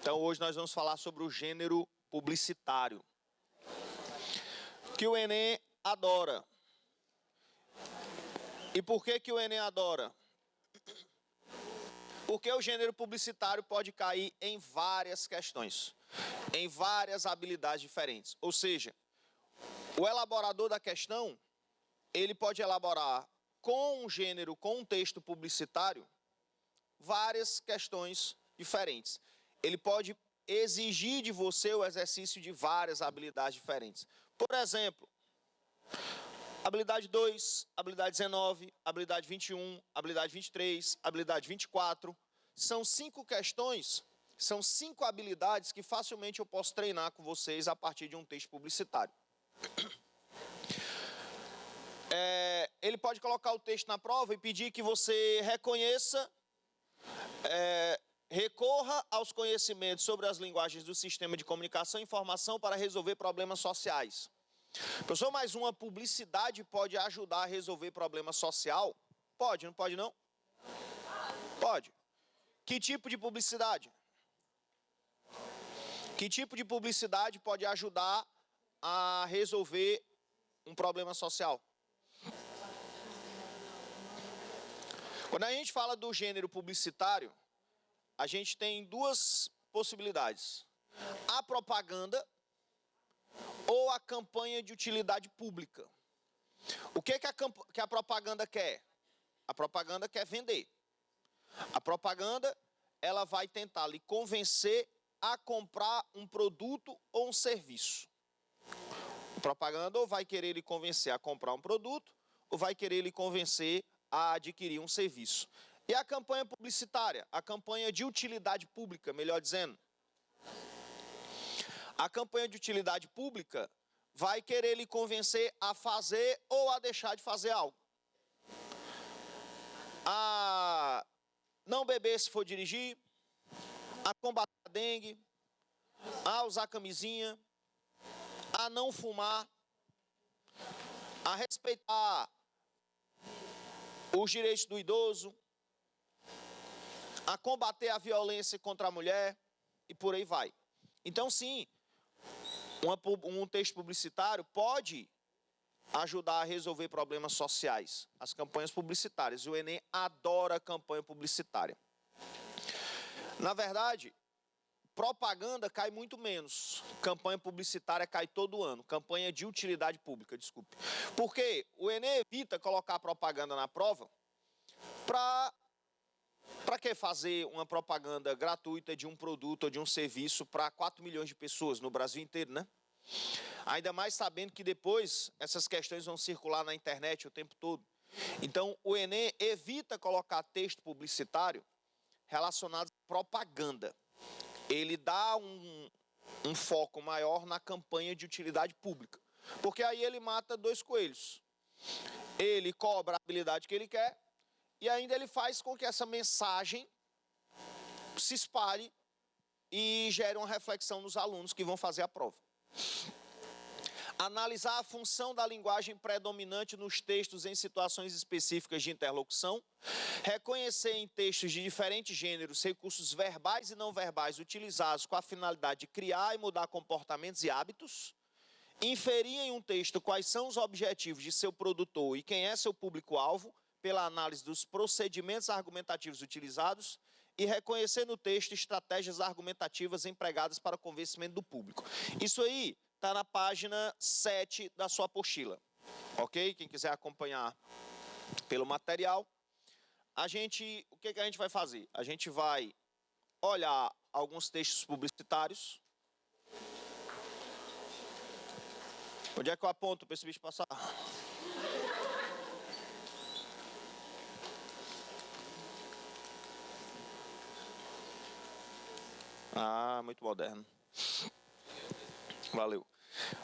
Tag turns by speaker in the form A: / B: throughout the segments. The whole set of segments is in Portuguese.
A: Então hoje nós vamos falar sobre o gênero publicitário, que o Enem adora. E por que o Enem adora? Porque o gênero publicitário pode cair em várias questões, em várias habilidades diferentes. Ou seja, o elaborador da questão, ele pode elaborar com um gênero, com um texto publicitário, várias questões diferentes. Ele pode exigir de você o exercício de várias habilidades diferentes. Por exemplo, habilidade 2, habilidade 19, habilidade 21, habilidade 23, habilidade 24. São 5 questões, são 5 habilidades que facilmente eu posso treinar com vocês a partir de um texto publicitário. Ele pode colocar o texto na prova e pedir que você reconheça, recorra aos conhecimentos sobre as linguagens do sistema de comunicação e informação para resolver problemas sociais. Professor, mas uma publicidade pode ajudar a resolver problema social? Pode, não pode não? Pode. Que tipo de publicidade? Que tipo de publicidade pode ajudar a resolver um problema social? Quando a gente fala do gênero publicitário, a gente tem 2 possibilidades. A propaganda ou a campanha de utilidade pública. O que a propaganda quer? A propaganda quer vender. A propaganda, ela vai tentar lhe convencer a comprar um produto ou um serviço. A propaganda ou vai querer lhe convencer a comprar um produto, ou vai querer lhe convencer a adquirir um serviço. E a campanha publicitária, a campanha de utilidade pública, melhor dizendo. A campanha de utilidade pública vai querer lhe convencer a fazer ou a deixar de fazer algo. A não beber se for dirigir, a combater a dengue, a usar camisinha, a não fumar, a respeitar os direitos do idoso, a combater a violência contra a mulher e por aí vai. Então, sim, um texto publicitário pode ajudar a resolver problemas sociais, as campanhas publicitárias. O Enem adora a campanha publicitária. Na verdade, propaganda cai muito menos. Campanha publicitária cai todo ano. Campanha de utilidade pública, desculpe. Porque o Enem evita colocar propaganda na prova para que fazer uma propaganda gratuita de um produto ou de um serviço para 4 milhões de pessoas no Brasil inteiro, né? Ainda mais sabendo que depois essas questões vão circular na internet o tempo todo. Então, o Enem evita colocar texto publicitário relacionado à propaganda. Ele dá um foco maior na campanha de utilidade pública. Porque aí ele mata 2 coelhos. Ele cobra a habilidade que ele quer e ainda ele faz com que essa mensagem se espalhe e gere uma reflexão nos alunos que vão fazer a prova. Analisar a função da linguagem predominante nos textos em situações específicas de interlocução. Reconhecer em textos de diferentes gêneros recursos verbais e não verbais utilizados com a finalidade de criar e mudar comportamentos e hábitos. Inferir em um texto quais são os objetivos de seu produtor e quem é seu público-alvo, pela análise dos procedimentos argumentativos utilizados. E reconhecer no texto estratégias argumentativas empregadas para o convencimento do público. Isso aí está na página 7 da sua apostila, ok? Quem quiser acompanhar pelo material. O que a gente vai fazer? A gente vai olhar alguns textos publicitários. Onde é que eu aponto para esse bicho passar? Ah, muito moderno. Valeu.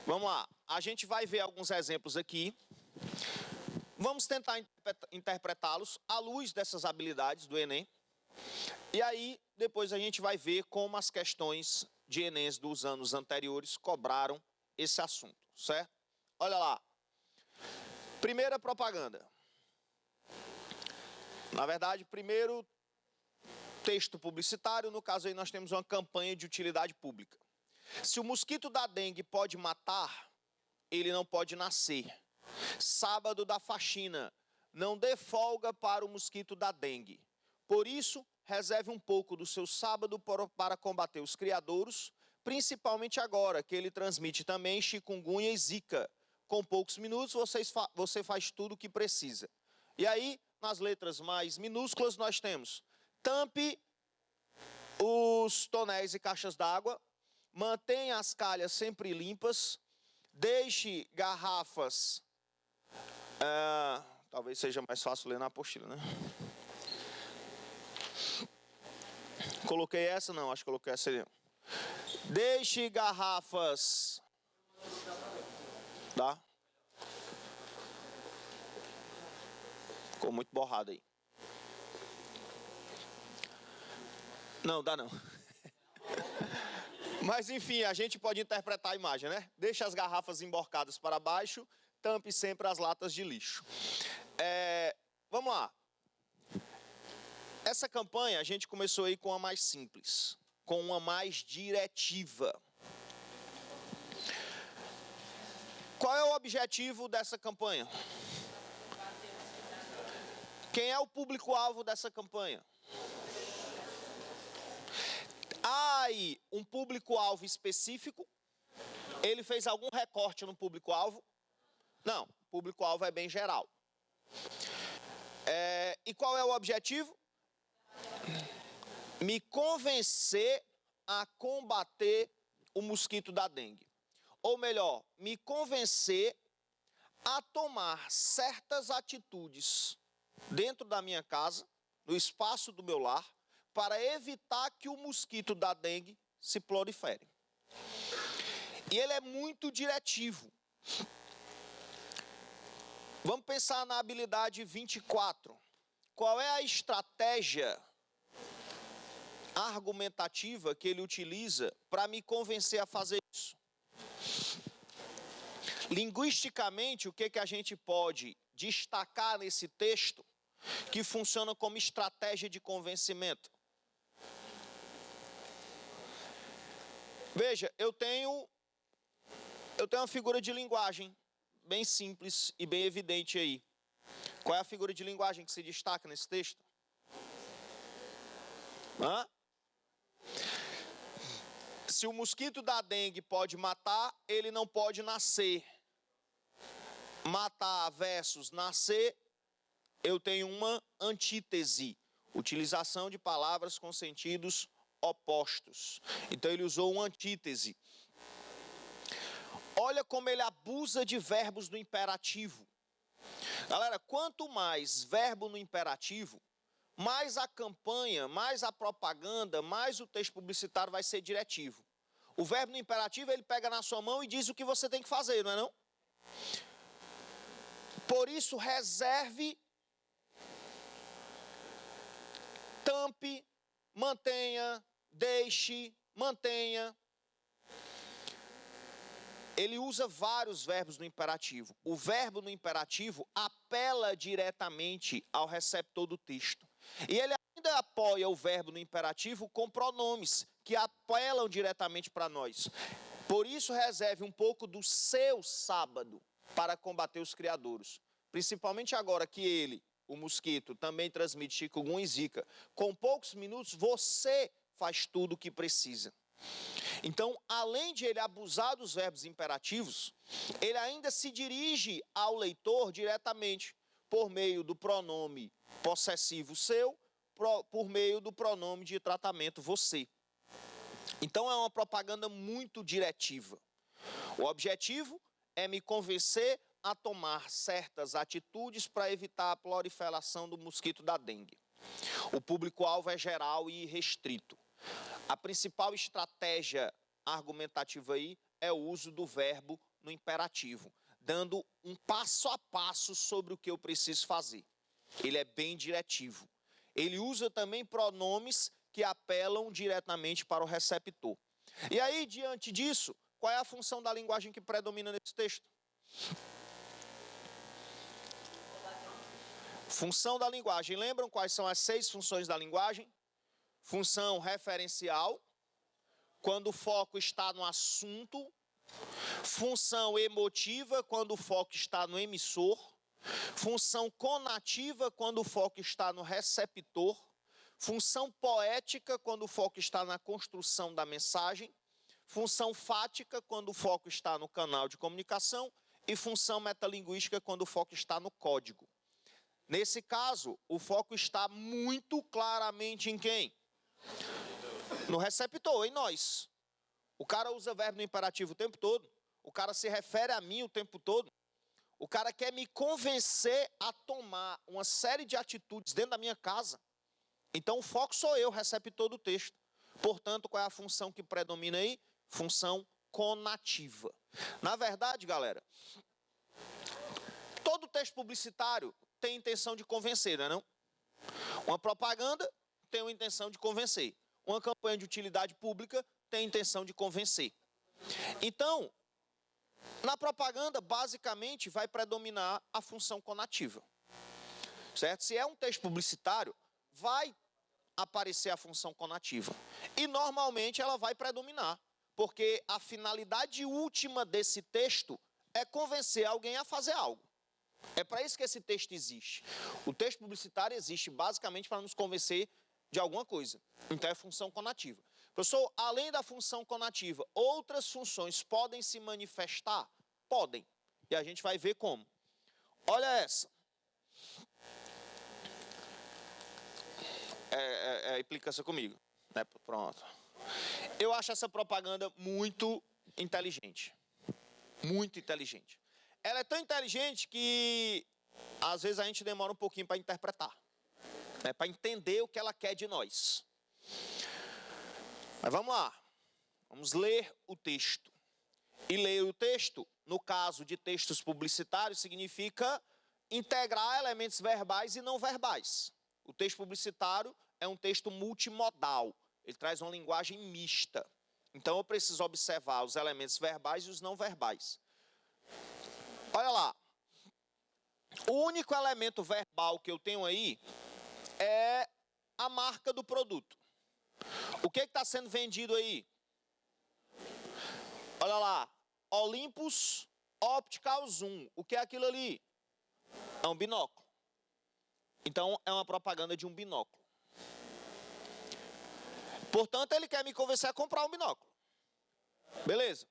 A: Vamos lá. A gente vai ver alguns exemplos aqui. Vamos tentar interpretá-los à luz dessas habilidades do Enem. E aí, depois a gente vai ver como as questões de Enems dos anos anteriores cobraram esse assunto, certo? Olha lá. Primeira propaganda. Na verdade, primeiro texto publicitário, no caso aí nós temos uma campanha de utilidade pública. Se o mosquito da dengue pode matar, ele não pode nascer. Sábado da faxina, não dê folga para o mosquito da dengue. Por isso, reserve um pouco do seu sábado para combater os criadouros, principalmente agora que ele transmite também chikungunya e zika. Com poucos minutos você faz tudo o que precisa. E aí, nas letras mais minúsculas, nós temos: tampe os tonéis e caixas d'água, mantenha as calhas sempre limpas, deixe garrafas... talvez seja mais fácil ler na apostila, né? Coloquei essa? Não, acho que coloquei essa ali. Deixe garrafas... Tá? Ficou muito borrado aí. Não, dá não. Mas enfim, a gente pode interpretar a imagem, né? Deixe as garrafas emborcadas para baixo, tampe sempre as latas de lixo. Vamos lá. Essa campanha a gente começou aí com uma mais simples, com uma mais diretiva. Qual é o objetivo dessa campanha? Quem é o público-alvo dessa campanha? Há aí um público-alvo específico? Ele fez algum recorte no público-alvo? Não, o público-alvo é bem geral. E qual é o objetivo? Me convencer a combater o mosquito da dengue. Ou melhor, me convencer a tomar certas atitudes dentro da minha casa, no espaço do meu lar, para evitar que o mosquito da dengue se prolifere. E ele é muito diretivo. Vamos pensar na habilidade 24. Qual é a estratégia argumentativa que ele utiliza para me convencer a fazer isso? Linguisticamente, o que a gente pode destacar nesse texto que funciona como estratégia de convencimento? Veja, eu tenho uma figura de linguagem bem simples e bem evidente aí. Qual é a figura de linguagem que se destaca nesse texto? Se o mosquito da dengue pode matar, ele não pode nascer. Matar versus nascer, eu tenho uma antítese. Utilização de palavras com sentidos opostos. Então ele usou uma antítese. Olha como ele abusa de verbos no imperativo. Galera, quanto mais verbo no imperativo, mais a campanha, mais a propaganda, mais o texto publicitário vai ser diretivo. O verbo no imperativo, ele pega na sua mão e diz o que você tem que fazer, não é não? Por isso, reserve, tampe, mantenha, deixe, mantenha. Ele usa vários verbos no imperativo. O verbo no imperativo apela diretamente ao receptor do texto. E ele ainda apoia o verbo no imperativo com pronomes que apelam diretamente para nós. Por isso, reserve um pouco do seu sábado para combater os criadouros. Principalmente agora que ele, o mosquito, também transmite chikungunya e zika. Com poucos minutos, você faz tudo o que precisa. Então, além de ele abusar dos verbos imperativos, ele ainda se dirige ao leitor diretamente por meio do pronome possessivo seu, por meio do pronome de tratamento você. Então, é uma propaganda muito diretiva. O objetivo é me convencer a tomar certas atitudes para evitar a proliferação do mosquito da dengue. O público-alvo é geral e restrito. A principal estratégia argumentativa aí é o uso do verbo no imperativo, dando um passo a passo sobre o que eu preciso fazer. Ele é bem diretivo. Ele usa também pronomes que apelam diretamente para o receptor. E aí, diante disso, qual é a função da linguagem que predomina nesse texto? Função da linguagem. Lembram quais são as 6 funções da linguagem? Função referencial, quando o foco está no assunto. Função emotiva, quando o foco está no emissor. Função conativa, quando o foco está no receptor. Função poética, quando o foco está na construção da mensagem. Função fática, quando o foco está no canal de comunicação. E função metalinguística, quando o foco está no código. Nesse caso, o foco está muito claramente em quem? No receptor, em nós. O cara usa verbo no imperativo o tempo todo. O cara se refere a mim o tempo todo. O cara quer me convencer a tomar uma série de atitudes dentro da minha casa. Então, o foco sou eu, receptor do texto. Portanto, qual é a função que predomina aí? Função conativa. Na verdade, galera, todo texto publicitário tem intenção de convencer, não é não? Uma propaganda tem uma intenção de convencer. Uma campanha de utilidade pública tem a intenção de convencer. Então, na propaganda, basicamente, vai predominar a função conativa. Certo? Se é um texto publicitário, vai aparecer a função conativa. E, normalmente, ela vai predominar. Porque a finalidade última desse texto é convencer alguém a fazer algo. É para isso que esse texto existe. O texto publicitário existe basicamente para nos convencer de alguma coisa. Então é função conativa. Professor, além da função conativa, outras funções podem se manifestar? Podem. E a gente vai ver como. Olha essa. Implicância comigo. Né? Pronto. Eu acho essa propaganda muito inteligente. Muito inteligente. Ela é tão inteligente que, às vezes, a gente demora um pouquinho para interpretar. Né? Para entender o que ela quer de nós. Mas vamos lá. Vamos ler o texto. E ler o texto, no caso de textos publicitários, significa integrar elementos verbais e não verbais. O texto publicitário é um texto multimodal. Ele traz uma linguagem mista. Então, eu preciso observar os elementos verbais e os não verbais. Olha lá. O único elemento verbal que eu tenho aí é a marca do produto. O que está sendo vendido aí? Olha lá. Olympus Optical Zoom. O que é aquilo ali? É um binóculo. Então, é uma propaganda de um binóculo. Portanto, ele quer me convencer a comprar um binóculo. Beleza.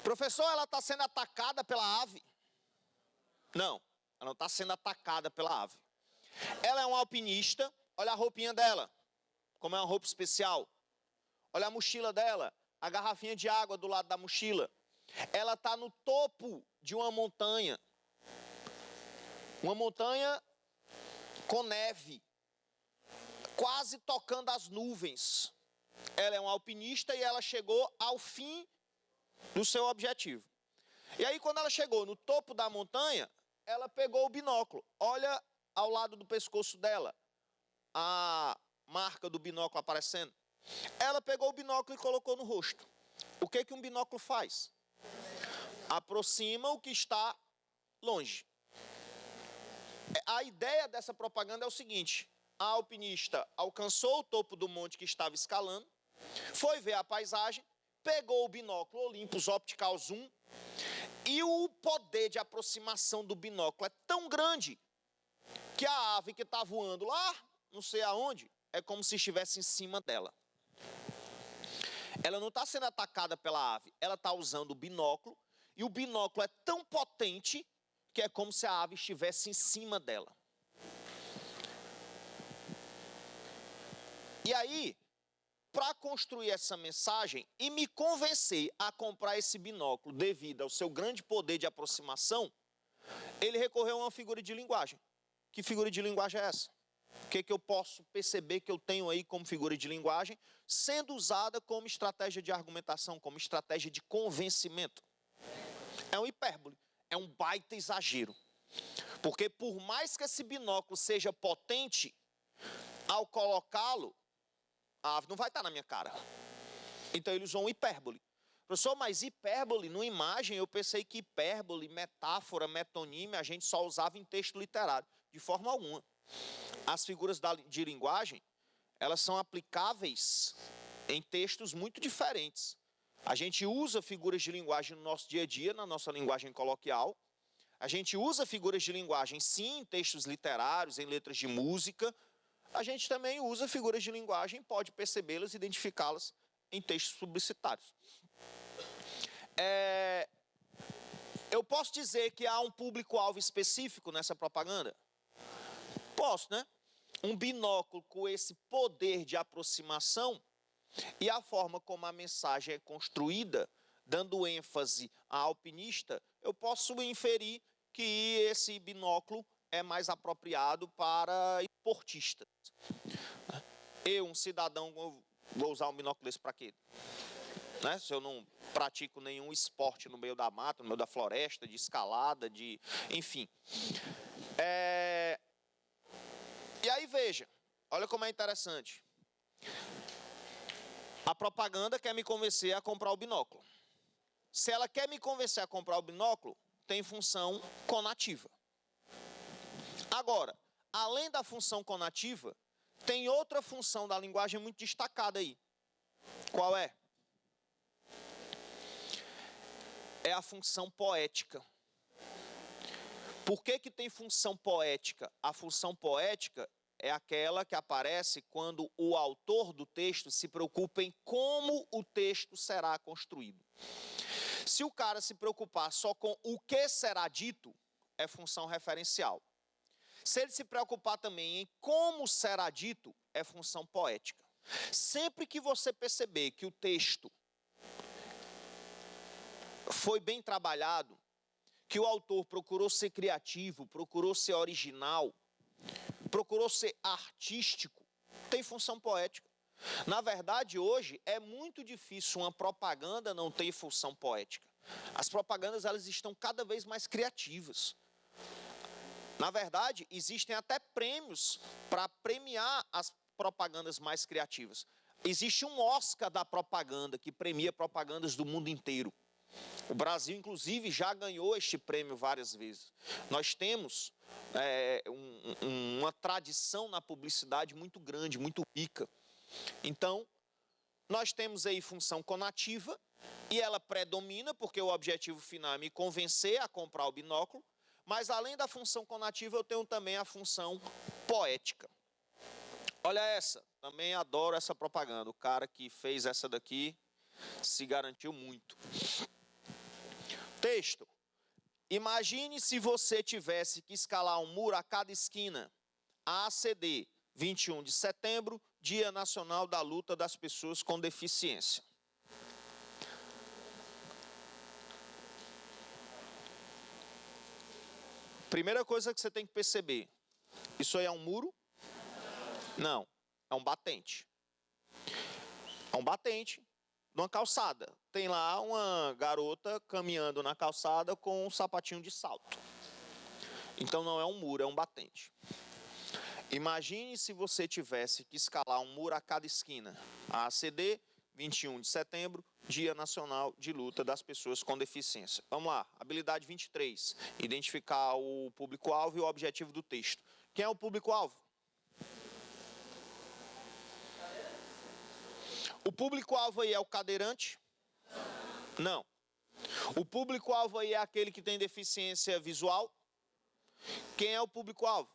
A: Professor, ela está sendo atacada pela ave? Não, ela não está sendo atacada pela ave. Ela é uma alpinista, olha a roupinha dela, como é uma roupa especial. Olha a mochila dela, a garrafinha de água do lado da mochila. Ela está no topo de uma montanha com neve, quase tocando as nuvens. Ela é uma alpinista e ela chegou ao fim do seu objetivo. E aí, quando ela chegou no topo da montanha, ela pegou o binóculo. Olha ao lado do pescoço dela, a marca do binóculo aparecendo. Ela pegou o binóculo e colocou no rosto. O que um binóculo faz? Aproxima o que está longe. A ideia dessa propaganda é o seguinte: a alpinista alcançou o topo do monte que estava escalando, foi ver a paisagem, pegou o binóculo Olympus Optical Zoom e o poder de aproximação do binóculo é tão grande que a ave que está voando lá, não sei aonde, é como se estivesse em cima dela. Ela não está sendo atacada pela ave, ela está usando o binóculo e o binóculo é tão potente que é como se a ave estivesse em cima dela. E aí, para construir essa mensagem e me convencer a comprar esse binóculo devido ao seu grande poder de aproximação, ele recorreu a uma figura de linguagem. Que figura de linguagem é essa? O que eu posso perceber que eu tenho aí como figura de linguagem, sendo usada como estratégia de argumentação, como estratégia de convencimento? É um hipérbole, é um baita exagero. Porque por mais que esse binóculo seja potente, ao colocá-lo, a ave não vai estar na minha cara. Então ele usou um hipérbole. Professor, mas hipérbole, numa imagem, eu pensei que hipérbole, metáfora, metonímia, a gente só usava em texto literário. De forma alguma. as figuras de linguagem, elas são aplicáveis em textos muito diferentes. A gente usa figuras de linguagem no nosso dia a dia, na nossa linguagem coloquial. A gente usa figuras de linguagem, sim, em textos literários, em letras de música. A gente também usa figuras de linguagem, pode percebê-las, identificá-las em textos publicitários. Eu posso dizer que há um público-alvo específico nessa propaganda? Posso, né? Um binóculo com esse poder de aproximação e a forma como a mensagem é construída, dando ênfase à alpinista, eu posso inferir que esse binóculo é mais apropriado para esportistas. Eu, um cidadão, vou usar um binóculo desse para quê? Né? Se eu não pratico nenhum esporte no meio da mata, no meio da floresta, de escalada, enfim. E aí veja, olha como é interessante. A propaganda quer me convencer a comprar o binóculo. Se ela quer me convencer a comprar o binóculo, tem função conativa. Agora, além da função conativa, tem outra função da linguagem muito destacada aí. Qual é? É a função poética. Por que tem função poética? A função poética é aquela que aparece quando o autor do texto se preocupa em como o texto será construído. Se o cara se preocupar só com o que será dito, é função referencial. Se ele se preocupar também em como será dito, é função poética. Sempre que você perceber que o texto foi bem trabalhado, que o autor procurou ser criativo, procurou ser original, procurou ser artístico, tem função poética. Na verdade, hoje, é muito difícil uma propaganda não ter função poética. As propagandas, elas estão cada vez mais criativas. Na verdade, existem até prêmios para premiar as propagandas mais criativas. Existe um Oscar da propaganda, que premia propagandas do mundo inteiro. O Brasil, inclusive, já ganhou este prêmio várias vezes. Nós temos uma tradição na publicidade muito grande, muito rica. Então, nós temos aí função conativa, e ela predomina, porque o objetivo final é me convencer a comprar o binóculo, mas além da função conativa, eu tenho também a função poética. Olha essa, também adoro essa propaganda. O cara que fez essa daqui se garantiu muito. Texto. Imagine se você tivesse que escalar um muro a cada esquina. ACD, 21 de setembro, Dia Nacional da Luta das Pessoas com Deficiência. Primeira coisa que você tem que perceber, isso aí é um muro? Não, é um batente. É um batente numa calçada. Tem lá uma garota caminhando na calçada com um sapatinho de salto. Então não é um muro, é um batente. Imagine se você tivesse que escalar um muro a cada esquina. ACD, 21 de setembro, Dia Nacional de Luta das Pessoas com Deficiência. Vamos lá, habilidade 23. Identificar o público-alvo e o objetivo do texto. Quem é o público-alvo? O público-alvo aí é o cadeirante? Não. O público-alvo aí é aquele que tem deficiência visual? Quem é o público-alvo?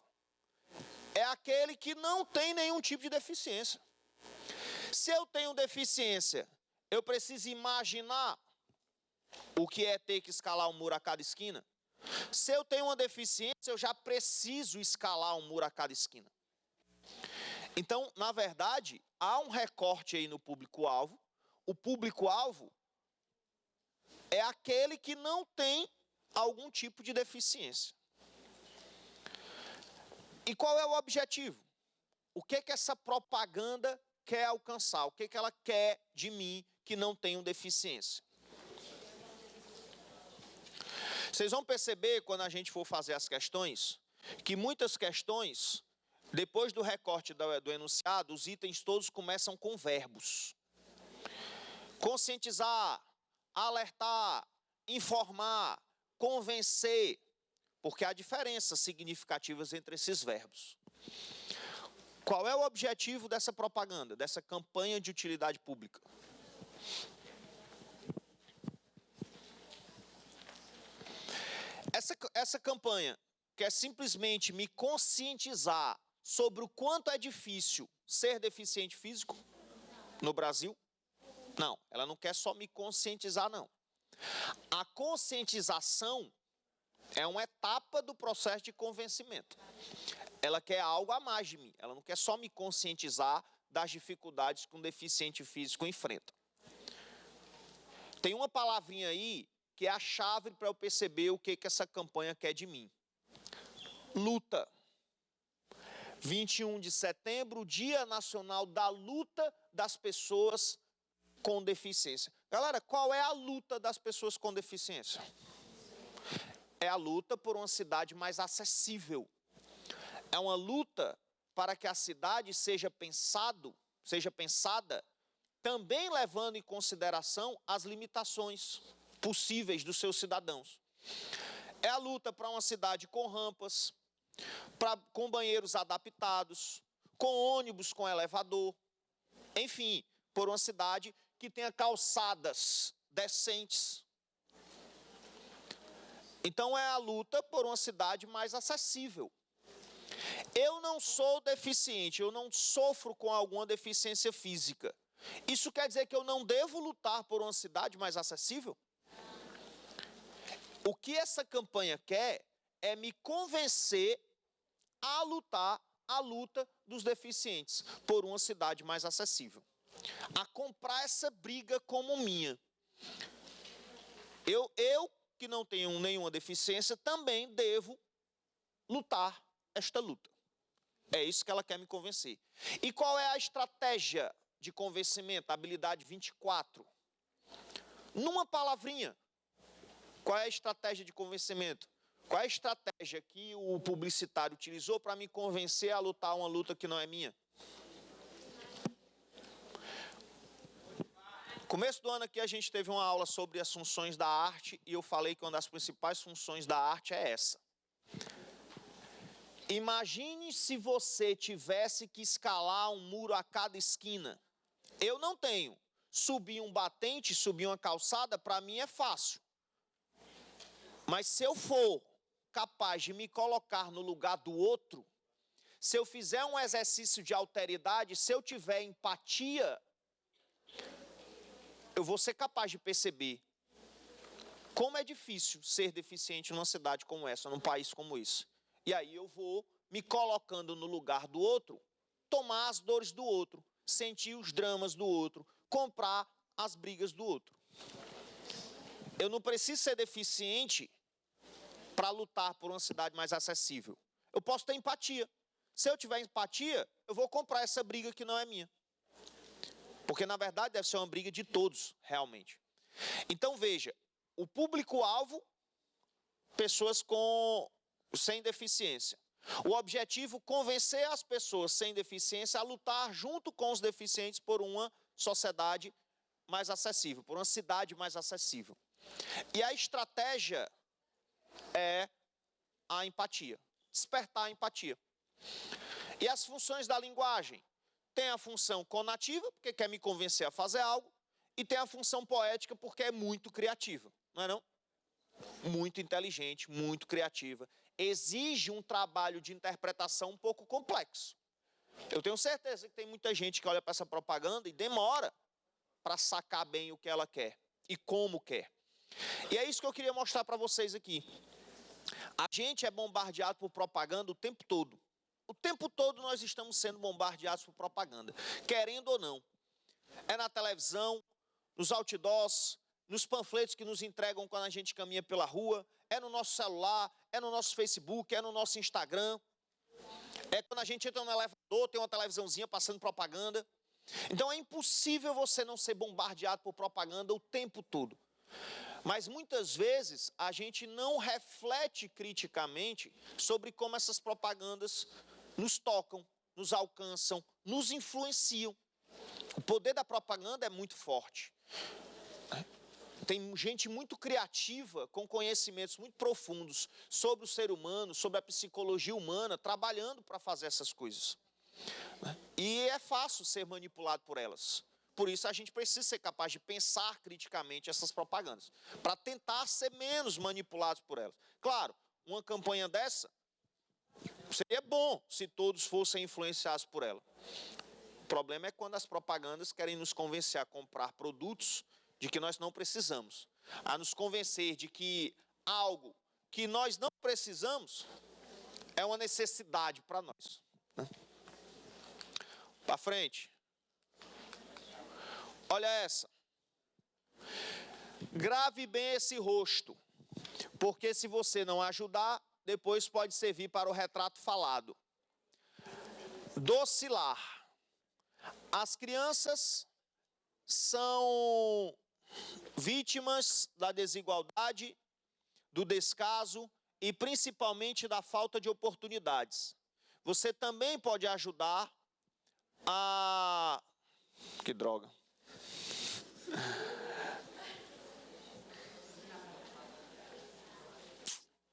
A: É aquele que não tem nenhum tipo de deficiência. Se eu tenho deficiência, eu preciso imaginar o que é ter que escalar um muro a cada esquina? Se eu tenho uma deficiência, eu já preciso escalar um muro a cada esquina. Então, na verdade, há um recorte aí no público-alvo. O público-alvo é aquele que não tem algum tipo de deficiência. E qual é o objetivo? O que essa propaganda quer alcançar? O que ela quer de mim que não tenho deficiência? Vocês vão perceber, quando a gente for fazer as questões, que muitas questões, depois do recorte do enunciado, os itens todos começam com verbos. Conscientizar, alertar, informar, convencer, porque há diferenças significativas entre esses verbos. Qual é o objetivo dessa propaganda, dessa campanha de utilidade pública? Essa campanha quer simplesmente me conscientizar sobre o quanto é difícil ser deficiente físico no Brasil? Não, ela não quer só me conscientizar, não. A conscientização é uma etapa do processo de convencimento. Ela quer algo a mais de mim. Ela não quer só me conscientizar das dificuldades que um deficiente físico enfrenta. Tem uma palavrinha aí que é a chave para eu perceber o que essa campanha quer de mim. Luta. 21 de setembro, Dia Nacional da Luta das Pessoas com Deficiência. Galera, qual é a luta das pessoas com deficiência? É a luta por uma cidade mais acessível. É uma luta para que a cidade seja pensada também levando em consideração as limitações possíveis dos seus cidadãos. É a luta para uma cidade com rampas, com banheiros adaptados, com ônibus com elevador, enfim, por uma cidade que tenha calçadas decentes. Então é a luta por uma cidade mais acessível. Eu não sou deficiente, eu não sofro com alguma deficiência física. Isso quer dizer que eu não devo lutar por uma cidade mais acessível? O que essa campanha quer é me convencer a lutar a luta dos deficientes por uma cidade mais acessível. A comprar essa briga como minha. Eu que não tenho nenhuma deficiência, também devo lutar esta luta. É isso que ela quer me convencer. E qual é a estratégia de convencimento, a habilidade 24? Numa palavrinha, qual é a estratégia de convencimento? Qual é a estratégia que o publicitário utilizou para me convencer a lutar uma luta que não é minha? No começo do ano aqui a gente teve uma aula sobre as funções da arte e eu falei que uma das principais funções da arte é essa. Imagine se você tivesse que escalar um muro a cada esquina. Eu não tenho. Subir um batente, subir uma calçada, para mim é fácil. Mas se eu for capaz de me colocar no lugar do outro, se eu fizer um exercício de alteridade, se eu tiver empatia, eu vou ser capaz de perceber como é difícil ser deficiente numa cidade como essa, num país como esse. E aí eu vou me colocando no lugar do outro, tomar as dores do outro, sentir os dramas do outro, comprar as brigas do outro. Eu não preciso ser deficiente para lutar por uma cidade mais acessível. Eu posso ter empatia. Se eu tiver empatia, eu vou comprar essa briga que não é minha. Porque, na verdade, deve ser uma briga de todos, realmente. Então, veja, o público-alvo, pessoas sem deficiência. O objetivo, convencer as pessoas sem deficiência a lutar junto com os deficientes por uma sociedade mais acessível, por uma cidade mais acessível. E a estratégia é a empatia, despertar a empatia. E as funções da linguagem? Tem a função conativa, porque quer me convencer a fazer algo, e tem a função poética, porque é muito criativa, não é não? Muito inteligente, muito criativa. Exige um trabalho de interpretação um pouco complexo. Eu tenho certeza que tem muita gente que olha para essa propaganda e demora para sacar bem o que ela quer e como quer. E é isso que eu queria mostrar para vocês aqui. A gente é bombardeado por propaganda o tempo todo. O tempo todo nós estamos sendo bombardeados por propaganda, querendo ou não. É na televisão, nos outdoors, nos panfletos que nos entregam quando a gente caminha pela rua, é no nosso celular, é no nosso Facebook, é no nosso Instagram. É quando a gente entra no elevador, tem uma televisãozinha passando propaganda. Então é impossível você não ser bombardeado por propaganda o tempo todo. Mas muitas vezes a gente não reflete criticamente sobre como essas propagandas nos tocam, nos alcançam, nos influenciam. O poder da propaganda é muito forte. Tem gente muito criativa, com conhecimentos muito profundos sobre o ser humano, sobre a psicologia humana, trabalhando para fazer essas coisas. E é fácil ser manipulado por elas. Por isso a gente precisa ser capaz de pensar criticamente essas propagandas, para tentar ser menos manipulados por elas. Claro, uma campanha dessa seria bom se todos fossem influenciados por ela. O problema é quando as propagandas querem nos convencer a comprar produtos de que nós não precisamos, a nos convencer de que algo que nós não precisamos é uma necessidade para nós. Para frente. Olha essa. Grave bem esse rosto, porque se você não ajudar, depois pode servir para o retrato falado. Docilar. As crianças são vítimas da desigualdade, do descaso e principalmente da falta de oportunidades. Você também pode ajudar a... Que droga.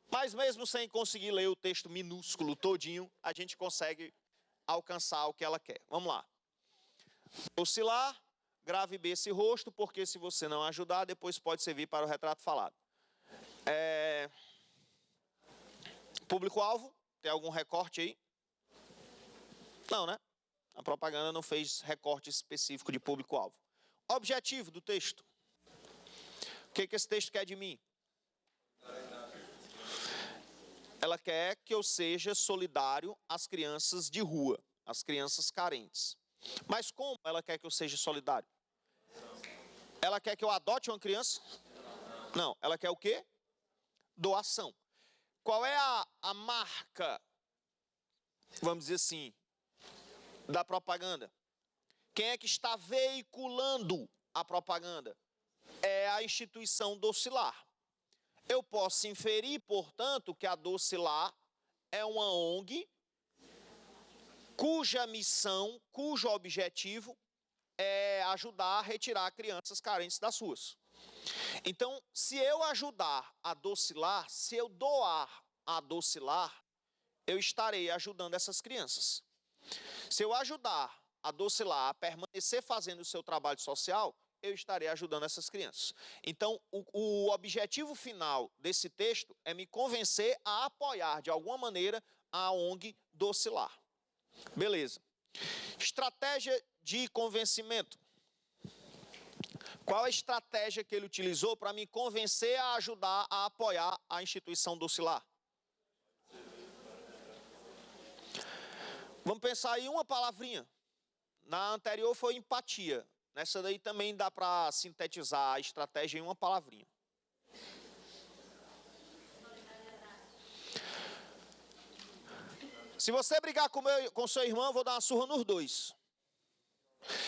A: Mas mesmo sem conseguir ler o texto minúsculo todinho, a gente consegue alcançar o que ela quer. Vamos lá. Oscilar, grave bem esse rosto, porque se você não ajudar, depois pode servir para o retrato falado. Público-alvo, tem algum recorte aí? Não, né? A propaganda não fez recorte específico de público-alvo. Objetivo do texto. O que esse texto quer de mim? Ela quer que eu seja solidário às crianças de rua, às crianças carentes. Mas como ela quer que eu seja solidário? Ela quer que eu adote uma criança? Não, ela quer o quê? Doação. Qual é a marca, vamos dizer assim, da propaganda? Quem é que está veiculando a propaganda? É a instituição Docilar. Eu posso inferir, portanto, que a Docilar é uma ONG cuja missão, cujo objetivo é ajudar a retirar crianças carentes das ruas. Então, se eu ajudar a Docilar, se eu doar a Docilar, eu estarei ajudando essas crianças. Se eu ajudar a Docilar a permanecer fazendo o seu trabalho social, eu estarei ajudando essas crianças. Então, o objetivo final desse texto é me convencer a apoiar, de alguma maneira, a ONG Docilar. Beleza. Estratégia de convencimento. Qual a estratégia que ele utilizou para me convencer a ajudar a apoiar a instituição Docilar? Vamos pensar aí uma palavrinha. Na anterior foi empatia. Nessa daí também dá para sintetizar a estratégia em uma palavrinha. Se você brigar com seu irmão, eu vou dar uma surra nos dois.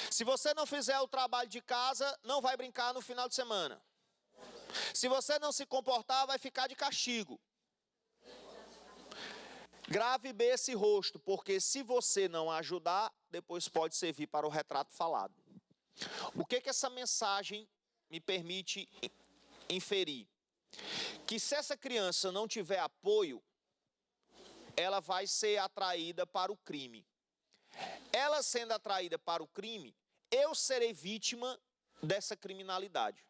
A: Se você não fizer o trabalho de casa, não vai brincar no final de semana. Se você não se comportar, vai ficar de castigo. Grave bem esse rosto, porque se você não ajudar, depois pode servir para o retrato falado. O que essa mensagem me permite inferir? Que se essa criança não tiver apoio, ela vai ser atraída para o crime. Ela sendo atraída para o crime, eu serei vítima dessa criminalidade.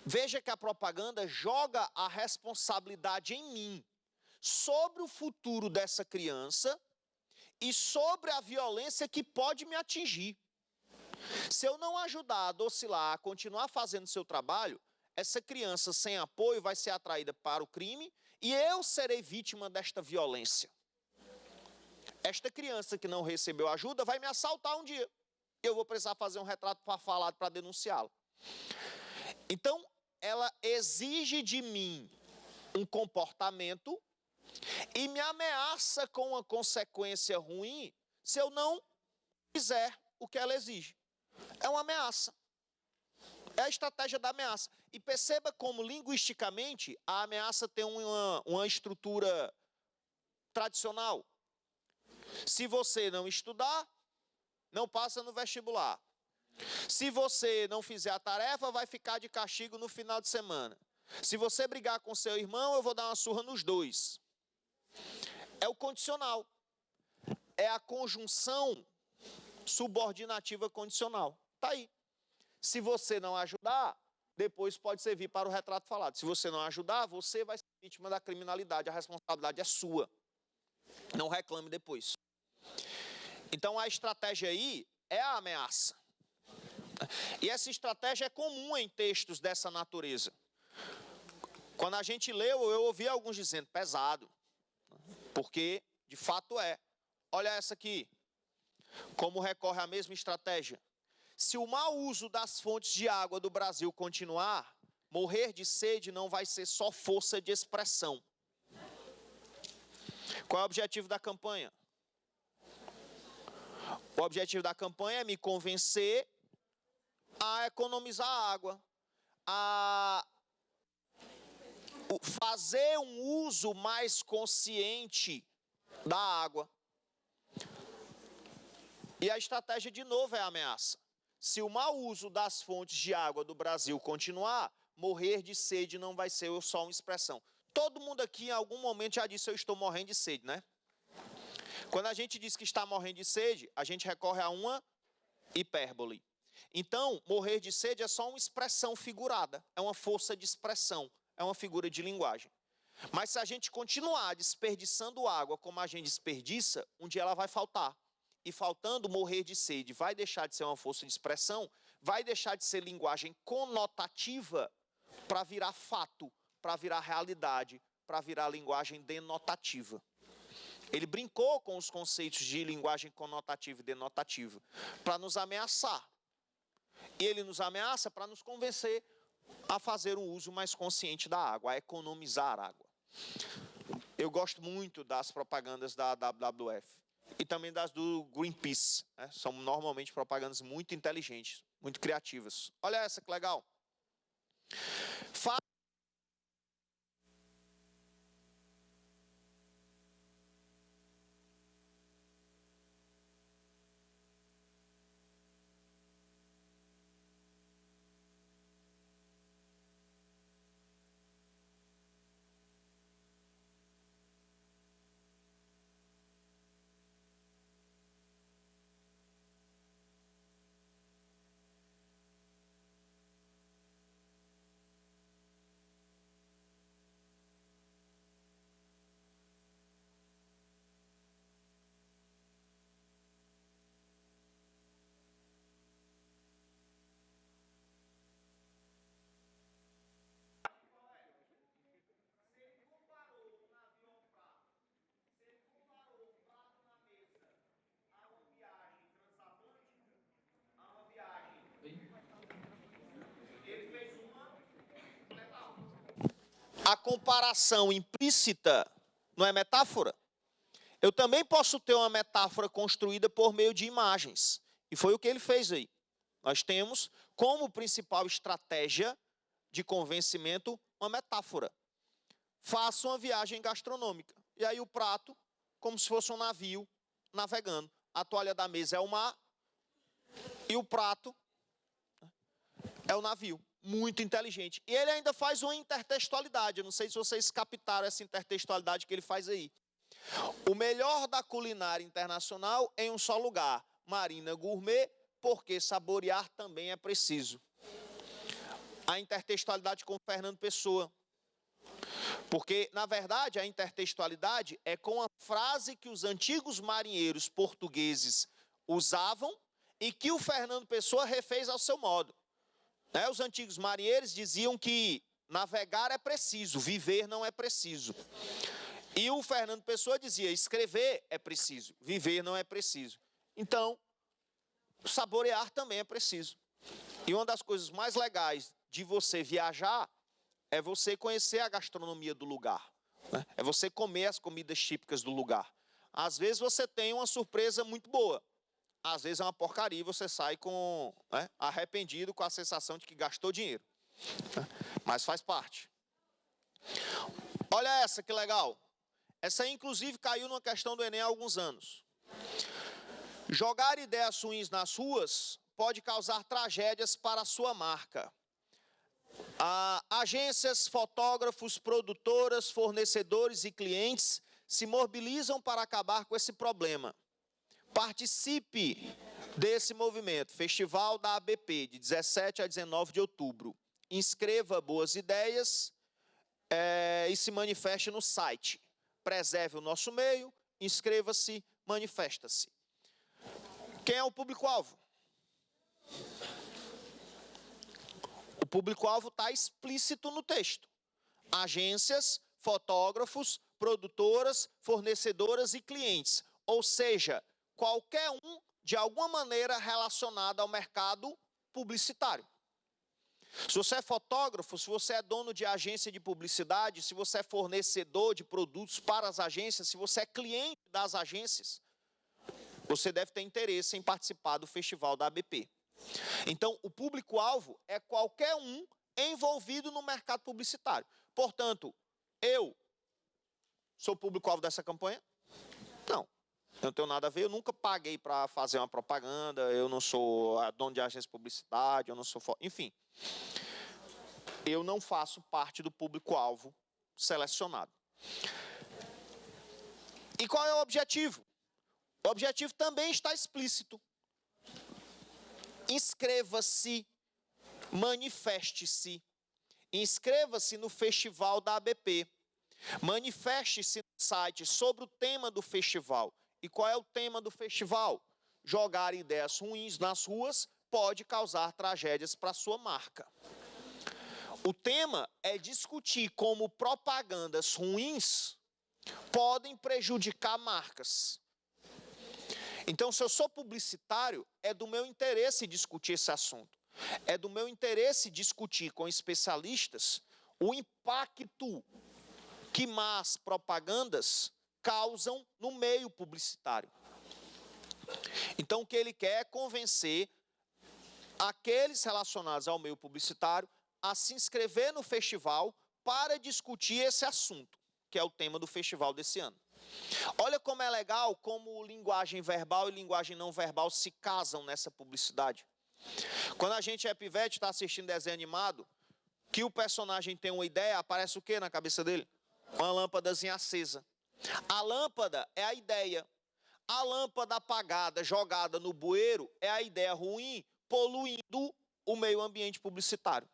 A: Veja que a propaganda joga a responsabilidade em mim sobre o futuro dessa criança e sobre a violência que pode me atingir. Se eu não ajudar a Docilar a continuar fazendo seu trabalho, essa criança sem apoio vai ser atraída para o crime e eu serei vítima desta violência. Esta criança que não recebeu ajuda vai me assaltar um dia. Eu vou precisar fazer um retrato falado para denunciá-la. Então, ela exige de mim um comportamento e me ameaça com uma consequência ruim se eu não fizer o que ela exige. É uma ameaça. É a estratégia da ameaça. E perceba como, linguisticamente, a ameaça tem uma estrutura tradicional. Se você não estudar, não passa no vestibular. Se você não fizer a tarefa, vai ficar de castigo no final de semana. Se você brigar com seu irmão, eu vou dar uma surra nos dois. É o condicional. É a conjunção subordinativa condicional. Está aí. Se você não ajudar, depois pode servir para o retrato falado. Se você não ajudar, você vai ser vítima da criminalidade. A responsabilidade é sua. Não reclame depois. Então a estratégia aí é a ameaça. E essa estratégia é comum em textos dessa natureza. Quando a gente leu, eu ouvi alguns dizendo pesado. Porque, de fato, é. Olha essa aqui. Como recorre à mesma estratégia. Se o mau uso das fontes de água do Brasil continuar, morrer de sede não vai ser só força de expressão. Qual é o objetivo da campanha? O objetivo da campanha é me convencer a economizar água, a fazer um uso mais consciente da água. E a estratégia, de novo, é a ameaça. Se o mau uso das fontes de água do Brasil continuar, morrer de sede não vai ser só uma expressão. Todo mundo aqui, em algum momento, já disse: eu estou morrendo de sede, né? Quando a gente diz que está morrendo de sede, a gente recorre a uma hipérbole. Então, morrer de sede é só uma expressão figurada, é uma força de expressão, é uma figura de linguagem. Mas se a gente continuar desperdiçando água como a gente desperdiça, um dia ela vai faltar. E faltando, morrer de sede vai deixar de ser uma força de expressão, vai deixar de ser linguagem conotativa para virar fato, para virar realidade, para virar linguagem denotativa. Ele brincou com os conceitos de linguagem conotativa e denotativa para nos ameaçar. E ele nos ameaça para nos convencer a fazer um uso mais consciente da água, a economizar água. Eu gosto muito das propagandas da WWF e também das do Greenpeace, né? São normalmente propagandas muito inteligentes, muito criativas. Olha essa que legal. A comparação implícita não é metáfora? Eu também posso ter uma metáfora construída por meio de imagens. E foi o que ele fez aí. Nós temos como principal estratégia de convencimento uma metáfora. Faça uma viagem gastronômica. E aí o prato, como se fosse um navio navegando. A toalha da mesa é o mar e o prato é o navio. Muito inteligente. E ele ainda faz uma intertextualidade. Eu não sei se vocês captaram essa intertextualidade que ele faz aí. O melhor da culinária internacional em um só lugar. Marina Gourmet, porque saborear também é preciso. A intertextualidade com Fernando Pessoa. Porque, na verdade, a intertextualidade é com a frase que os antigos marinheiros portugueses usavam e que o Fernando Pessoa refez ao seu modo. Os antigos marinheiros diziam que navegar é preciso, viver não é preciso. E o Fernando Pessoa dizia: escrever é preciso, viver não é preciso. Então, saborear também é preciso. E uma das coisas mais legais de você viajar é você conhecer a gastronomia do lugar. É você comer as comidas típicas do lugar. Às vezes você tem uma surpresa muito boa. Às vezes é uma porcaria e você sai arrependido, com a sensação de que gastou dinheiro. Mas faz parte. Olha essa, que legal. Essa aí, inclusive, caiu numa questão do Enem há alguns anos. Jogar ideias ruins nas ruas pode causar tragédias para a sua marca. Agências, fotógrafos, produtoras, fornecedores e clientes se mobilizam para acabar com esse problema. Participe desse movimento, Festival da ABP, de 17 a 19 de outubro. Inscreva boas ideias e se manifeste no site. Preserve o nosso meio, inscreva-se, manifesta-se. Quem é o público-alvo? O público-alvo está explícito no texto. Agências, fotógrafos, produtoras, fornecedoras e clientes. Ou seja, qualquer um, de alguma maneira, relacionado ao mercado publicitário. Se você é fotógrafo, se você é dono de agência de publicidade, se você é fornecedor de produtos para as agências, se você é cliente das agências, você deve ter interesse em participar do Festival da ABP. Então, o público-alvo é qualquer um envolvido no mercado publicitário. Portanto, eu sou o público-alvo dessa campanha? Não. Eu não tenho nada a ver, eu nunca paguei para fazer uma propaganda, eu não sou dono de agência de publicidade, eu não sou... Enfim, eu não faço parte do público-alvo selecionado. E qual é o objetivo? O objetivo também está explícito. Inscreva-se, manifeste-se, inscreva-se no Festival da ABP, manifeste-se no site sobre o tema do festival. E qual é o tema do festival? Jogar ideias ruins nas ruas pode causar tragédias para a sua marca. O tema é discutir como propagandas ruins podem prejudicar marcas. Então, se eu sou publicitário, é do meu interesse discutir esse assunto. É do meu interesse discutir com especialistas o impacto que más propagandas causam no meio publicitário. Então, o que ele quer é convencer aqueles relacionados ao meio publicitário a se inscrever no festival para discutir esse assunto, que é o tema do festival desse ano. Olha como é legal, como linguagem verbal e linguagem não verbal se casam nessa publicidade. Quando a gente é pivete, está assistindo desenho animado, que o personagem tem uma ideia, aparece o que na cabeça dele? Uma lâmpadazinha acesa. A lâmpada é a ideia. A lâmpada apagada, jogada no bueiro, é a ideia ruim, poluindo o meio ambiente publicitário.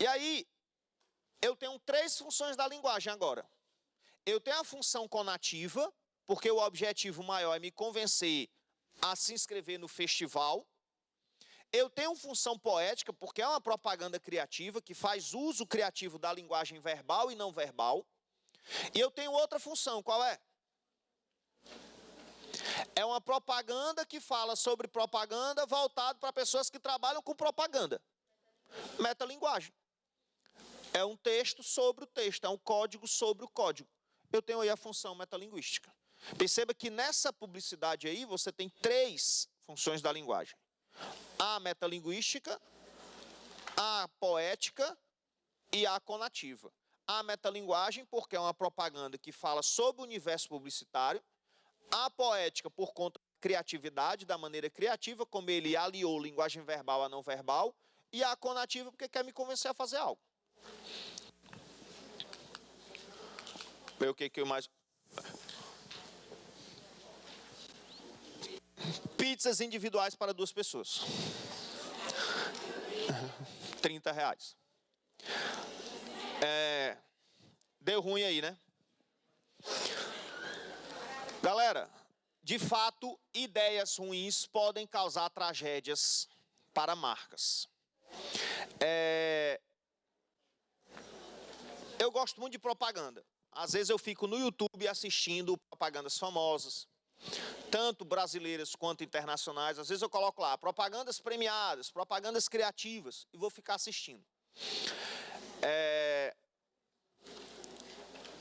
A: E aí, eu tenho 3 funções da linguagem agora. Eu tenho a função conativa, porque o objetivo maior é me convencer a se inscrever no festival. Eu tenho função poética, porque é uma propaganda criativa, que faz uso criativo da linguagem verbal e não verbal. E eu tenho outra função, qual é? É uma propaganda que fala sobre propaganda voltado para pessoas que trabalham com propaganda. Metalinguagem. É um texto sobre o texto, é um código sobre o código. Eu tenho aí a função metalinguística. Perceba que nessa publicidade aí você tem 3 funções da linguagem. A metalinguística, a poética e a conativa. A metalinguagem, porque é uma propaganda que fala sobre o universo publicitário. A poética, por conta da criatividade, da maneira criativa, como ele aliou linguagem verbal a não verbal. E a conativa, porque quer me convencer a fazer algo. O que eu mais... Pizzas individuais para 2 pessoas. R$30. Deu ruim aí, né? Galera, de fato, ideias ruins podem causar tragédias para marcas. Eu gosto muito de propaganda. Às vezes eu fico no YouTube assistindo propagandas famosas, tanto brasileiras quanto internacionais. Às vezes eu coloco lá, propagandas premiadas, propagandas criativas, e vou ficar assistindo.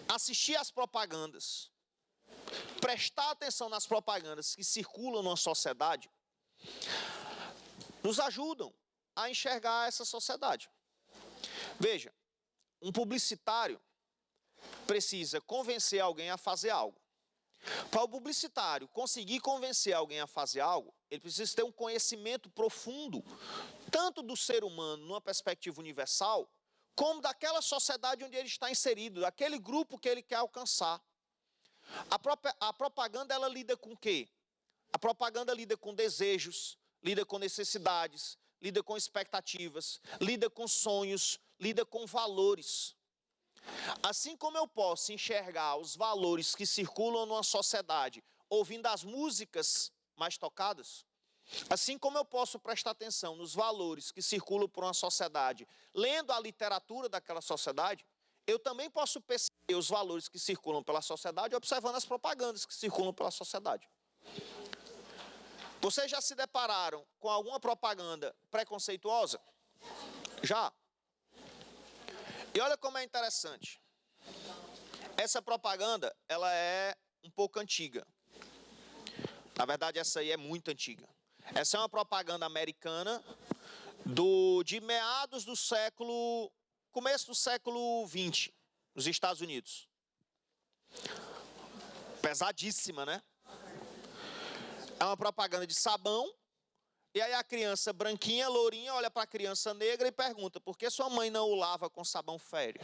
A: Assistir às propagandas, prestar atenção nas propagandas que circulam na sociedade, nos ajudam a enxergar essa sociedade. Veja, um publicitário precisa convencer alguém a fazer algo. Para o publicitário conseguir convencer alguém a fazer algo, ele precisa ter um conhecimento profundo, tanto do ser humano numa perspectiva universal, como daquela sociedade onde ele está inserido, daquele grupo que ele quer alcançar. A propaganda, ela lida com o quê? A propaganda lida com desejos, lida com necessidades, lida com expectativas, lida com sonhos, lida com valores. Assim como eu posso enxergar os valores que circulam numa sociedade ouvindo as músicas mais tocadas, assim como eu posso prestar atenção nos valores que circulam por uma sociedade lendo a literatura daquela sociedade, eu também posso perceber os valores que circulam pela sociedade observando as propagandas que circulam pela sociedade. Vocês já se depararam com alguma propaganda preconceituosa? Já. E olha como é interessante. Essa propaganda, ela é um pouco antiga. Na verdade, essa aí é muito antiga. Essa é uma propaganda americana de meados do século... começo do século XX, nos Estados Unidos. Pesadíssima, né? É uma propaganda de sabão, e aí a criança branquinha, lourinha, olha para a criança negra e pergunta: por que sua mãe não o lava com sabão férreo?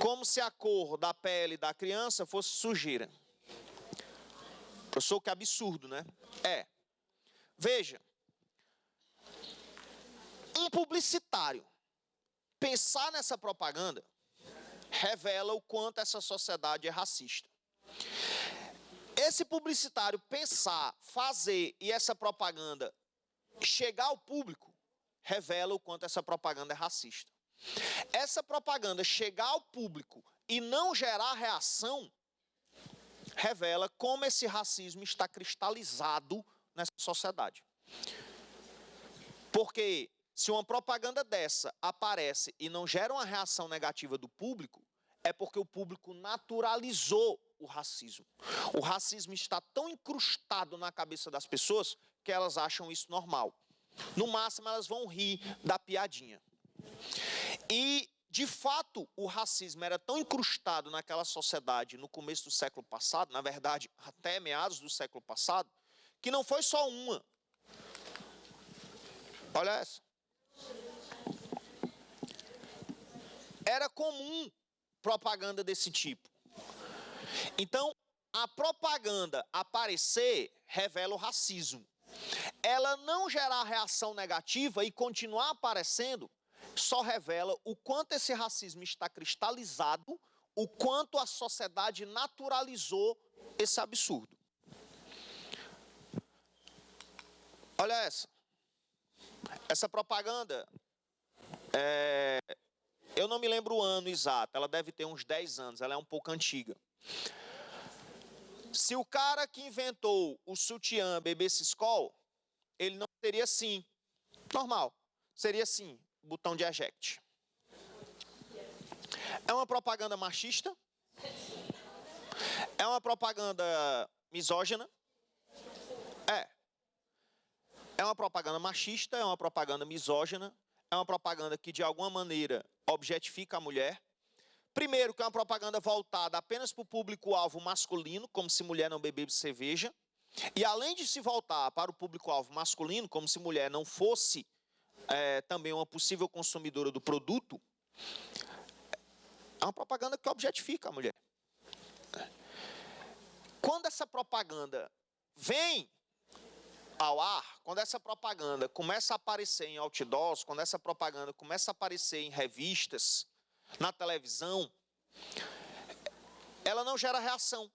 A: Como se a cor da pele da criança fosse sujeira. Professor, que absurdo, né? É. Veja, um publicitário pensar nessa propaganda revela o quanto essa sociedade é racista. Esse publicitário pensar, fazer e essa propaganda chegar ao público revela o quanto essa propaganda é racista. Essa propaganda chegar ao público e não gerar reação revela como esse racismo está cristalizado nessa sociedade. Porque se uma propaganda dessa aparece e não gera uma reação negativa do público, é porque o público naturalizou o racismo. O racismo está tão incrustado na cabeça das pessoas que elas acham isso normal. No máximo, elas vão rir da piadinha. E, de fato, o racismo era tão incrustado naquela sociedade no começo do século passado, na verdade, até meados do século passado, que não foi só uma. Olha essa. Era comum propaganda desse tipo. Então, a propaganda aparecer revela o racismo. Ela não gerar reação negativa e continuar aparecendo só revela o quanto esse racismo está cristalizado, o quanto a sociedade naturalizou esse absurdo. Olha essa. Essa propaganda, eu não me lembro o ano exato, ela deve ter uns 10 anos, ela é um pouco antiga. Se o cara que inventou o sutiã bebesse Skol, ele não seria assim, normal, seria assim, botão de eject. É uma propaganda machista? É uma propaganda misógina? É uma propaganda machista, é uma propaganda misógina, é uma propaganda que de alguma maneira objetifica a mulher. Primeiro, que é uma propaganda voltada apenas para o público-alvo masculino, como se mulher não bebesse cerveja. E além de se voltar para o público-alvo masculino, como se mulher não fosse também uma possível consumidora do produto, é uma propaganda que objetifica a mulher. Quando essa propaganda vem ao ar, quando essa propaganda começa a aparecer em outdoors, quando essa propaganda começa a aparecer em revistas, na televisão, ela não gera reação.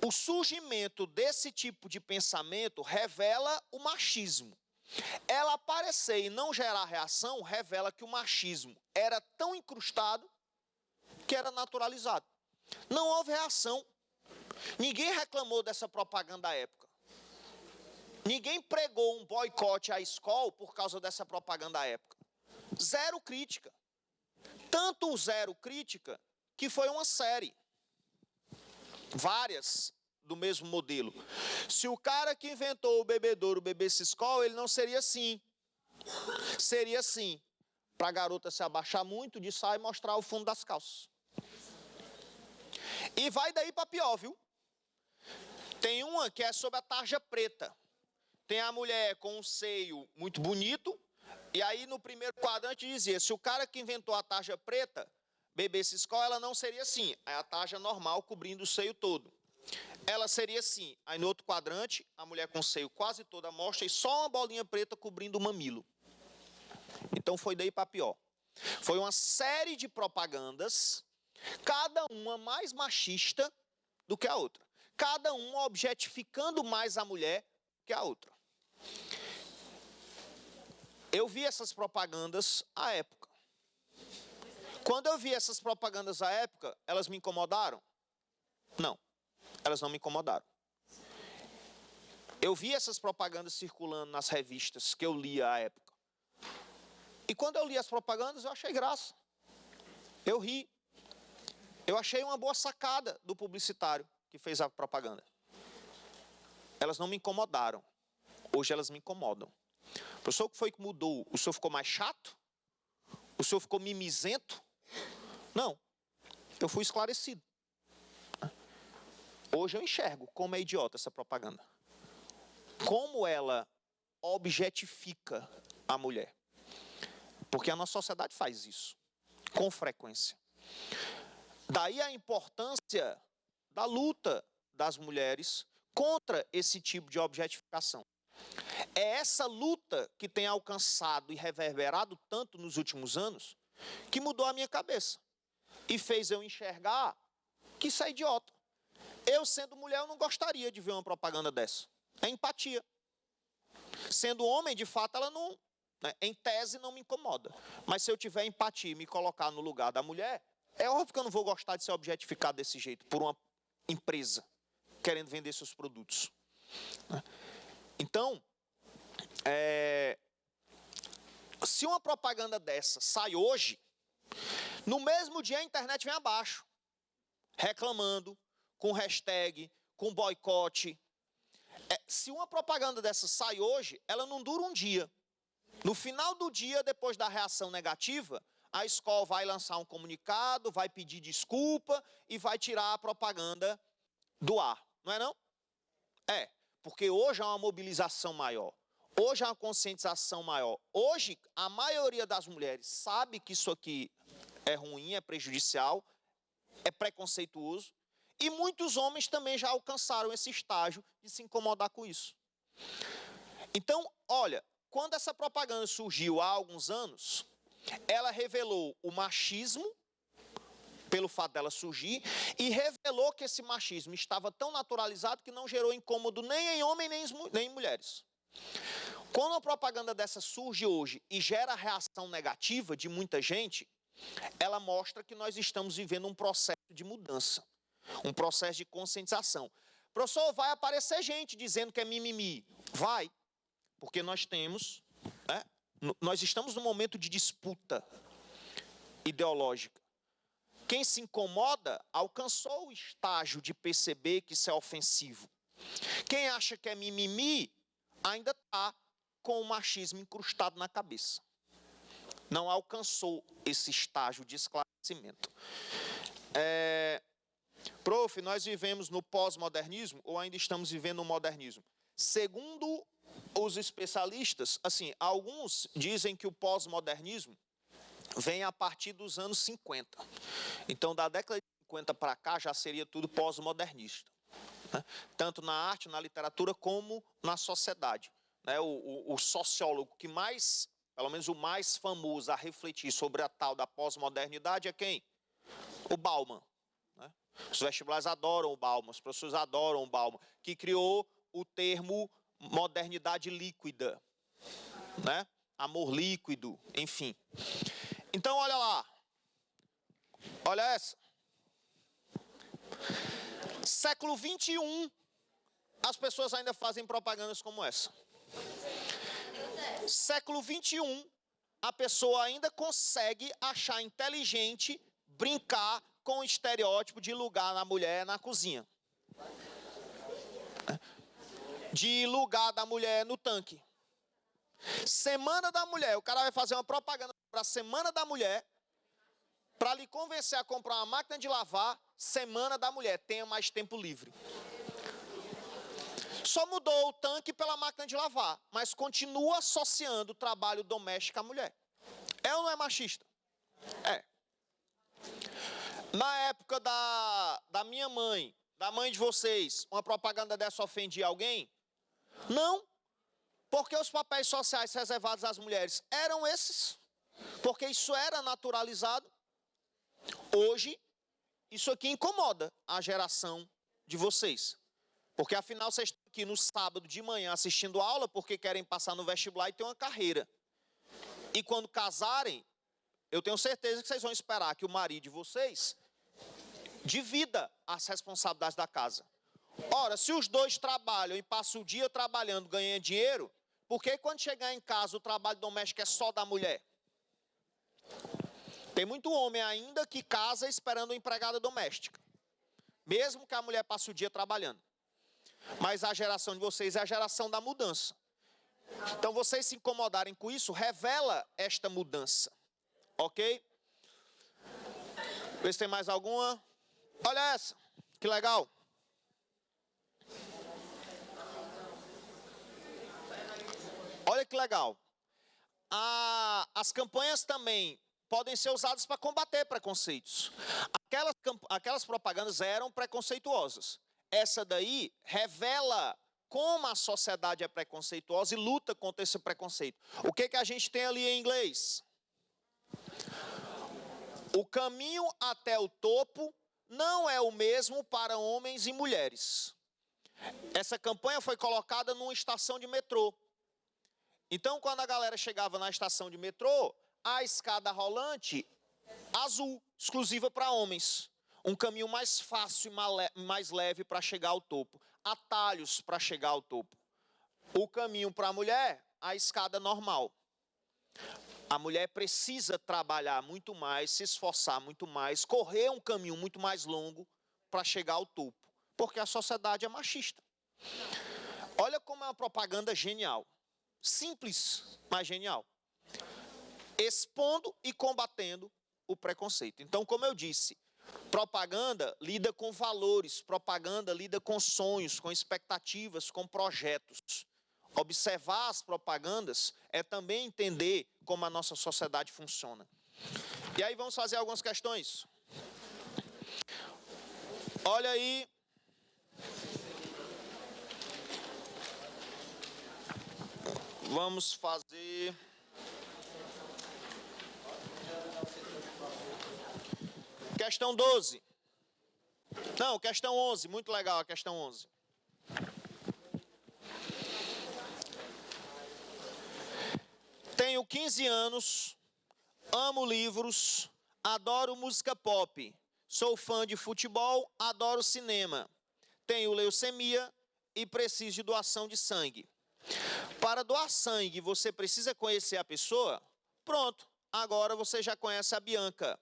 A: O surgimento desse tipo de pensamento revela o machismo. Ela aparecer e não gerar reação revela que o machismo era tão incrustado que era naturalizado. Não houve reação. Ninguém reclamou dessa propaganda à época. Ninguém pregou um boicote à Skol por causa dessa propaganda à época. Zero crítica. Tanto zero crítica que foi uma série. Várias do mesmo modelo. Se o cara que inventou o bebedouro bebesse Skol, ele não seria assim. Seria assim. Para a garota se abaixar muito, de sair e mostrar o fundo das calças. E vai daí para pior, viu? Tem uma que é sobre a tarja preta. Tem a mulher com um seio muito bonito, e aí no primeiro quadrante dizia, se o cara que inventou a tarja preta bebesse Skol, ela não seria assim. É a tarja normal cobrindo o seio todo. Ela seria assim. Aí no outro quadrante, a mulher com o seio quase toda à mostra e só uma bolinha preta cobrindo o mamilo. Então foi daí para pior. Foi uma série de propagandas, cada uma mais machista do que a outra. Cada uma objetificando mais a mulher que a outra. Eu vi essas propagandas à época. Quando eu vi essas propagandas à época, elas me incomodaram? Não, elas não me incomodaram. Eu vi essas propagandas circulando nas revistas que eu lia à época. E quando eu li as propagandas, eu achei graça. Eu ri. Eu achei uma boa sacada do publicitário que fez a propaganda. Elas não me incomodaram. Hoje elas me incomodam. Professor, o que foi que mudou? O senhor ficou mais chato? O senhor ficou mimizento? Não. Eu fui esclarecido. Hoje eu enxergo como é idiota essa propaganda. Como ela objetifica a mulher. Porque a nossa sociedade faz isso. Com frequência. Daí a importância da luta das mulheres contra esse tipo de objetificação. É essa luta que tem alcançado e reverberado tanto nos últimos anos que mudou a minha cabeça e fez eu enxergar que isso é idiota. Eu, sendo mulher, eu não gostaria de ver uma propaganda dessa. É empatia. Sendo homem, de fato, ela não, né, em tese, não me incomoda. Mas se eu tiver empatia e me colocar no lugar da mulher, é óbvio que eu não vou gostar de ser objetificado desse jeito por uma empresa querendo vender seus produtos. Então, se uma propaganda dessa sai hoje, no mesmo dia a internet vem abaixo, reclamando, com hashtag, com boicote. Se uma propaganda dessa sai hoje, ela não dura um dia. No final do dia, depois da reação negativa, a escola vai lançar um comunicado, vai pedir desculpa e vai tirar a propaganda do ar. Não é não? É, porque hoje há uma mobilização maior. Hoje há uma conscientização maior. Hoje, a maioria das mulheres sabe que isso aqui é ruim, é prejudicial, é preconceituoso. E muitos homens também já alcançaram esse estágio de se incomodar com isso. Então, olha, quando essa propaganda surgiu há alguns anos, ela revelou o machismo, pelo fato dela surgir, e revelou que esse machismo estava tão naturalizado que não gerou incômodo nem em homens nem em mulheres. Quando uma propaganda dessa surge hoje e gera reação negativa de muita gente, ela mostra que nós estamos vivendo um processo de mudança, um processo de conscientização. Professor, vai aparecer gente dizendo que é mimimi. Vai, porque nós temos, né, nós estamos num momento de disputa ideológica. Quem se incomoda alcançou o estágio de perceber que isso é ofensivo. Quem acha que é mimimi ainda está com o machismo incrustado na cabeça. Não alcançou esse estágio de esclarecimento. Prof, nós vivemos no pós-modernismo ou ainda estamos vivendo no modernismo? Segundo os especialistas, assim, alguns dizem que o pós-modernismo vem a partir dos anos 50. Então, da década de 50 para cá, já seria tudo pós-modernista. Né? Tanto na arte, na literatura, como na sociedade. Né? O sociólogo que mais, pelo menos o mais famoso a refletir sobre a tal da pós-modernidade é quem? O Bauman. Né? Os vestibulares adoram o Bauman, os professores adoram o Bauman, que criou o termo modernidade líquida. Né? Amor líquido, enfim. Então, olha lá. Olha essa. Século 21, as pessoas ainda fazem propagandas como essa. Século 21, a pessoa ainda consegue achar inteligente brincar com o estereótipo de lugar na mulher na cozinha. De lugar da mulher no tanque. Semana da Mulher, o cara vai fazer uma propaganda para a Semana da Mulher, para lhe convencer a comprar uma máquina de lavar, semana da mulher, tenha mais tempo livre. Só mudou o tanque pela máquina de lavar, mas continua associando o trabalho doméstico à mulher. É ou não é machista? É. Na época da minha mãe, da mãe de vocês, uma propaganda dessa ofendia alguém? Não. Porque os papéis sociais reservados às mulheres eram esses. Porque isso era naturalizado. Hoje, isso aqui incomoda a geração de vocês. Porque afinal vocês estão aqui no sábado de manhã assistindo aula porque querem passar no vestibular e ter uma carreira. E quando casarem, eu tenho certeza que vocês vão esperar que o marido de vocês divida as responsabilidades da casa. Ora, se os dois trabalham e passam o dia trabalhando, ganhando dinheiro, por que quando chegar em casa o trabalho doméstico é só da mulher? Tem muito homem ainda que casa esperando uma empregada doméstica. Mesmo que a mulher passe o dia trabalhando. Mas a geração de vocês é a geração da mudança. Então, vocês se incomodarem com isso, revela esta mudança. Ok? Vê se tem mais alguma. Olha essa, que legal. Olha que legal. As campanhas também podem ser usadas para combater preconceitos. Aquelas propagandas eram preconceituosas. Essa daí revela como a sociedade é preconceituosa e luta contra esse preconceito. O que a gente tem ali em inglês? O caminho até o topo não é o mesmo para homens e mulheres. Essa campanha foi colocada numa estação de metrô. Então, quando a galera chegava na estação de metrô, a escada rolante azul, exclusiva para homens. Um caminho mais fácil e mais leve para chegar ao topo. Atalhos para chegar ao topo. O caminho para a mulher, a escada normal. A mulher precisa trabalhar muito mais, se esforçar muito mais, correr um caminho muito mais longo para chegar ao topo. Porque a sociedade é machista. Olha como é uma propaganda genial. Simples, mas genial. Expondo e combatendo o preconceito. Então, como eu disse, propaganda lida com valores, propaganda lida com sonhos, com expectativas, com projetos. Observar as propagandas é também entender como a nossa sociedade funciona. E aí vamos fazer algumas questões. Olha aí. Vamos fazer... Questão 12. Não, questão 11. Muito legal a questão 11. Tenho 15 anos, amo livros, adoro música pop, sou fã de futebol, adoro cinema. Tenho leucemia e preciso de doação de sangue. Para doar sangue, você precisa conhecer a pessoa? Pronto, agora você já conhece a Bianca.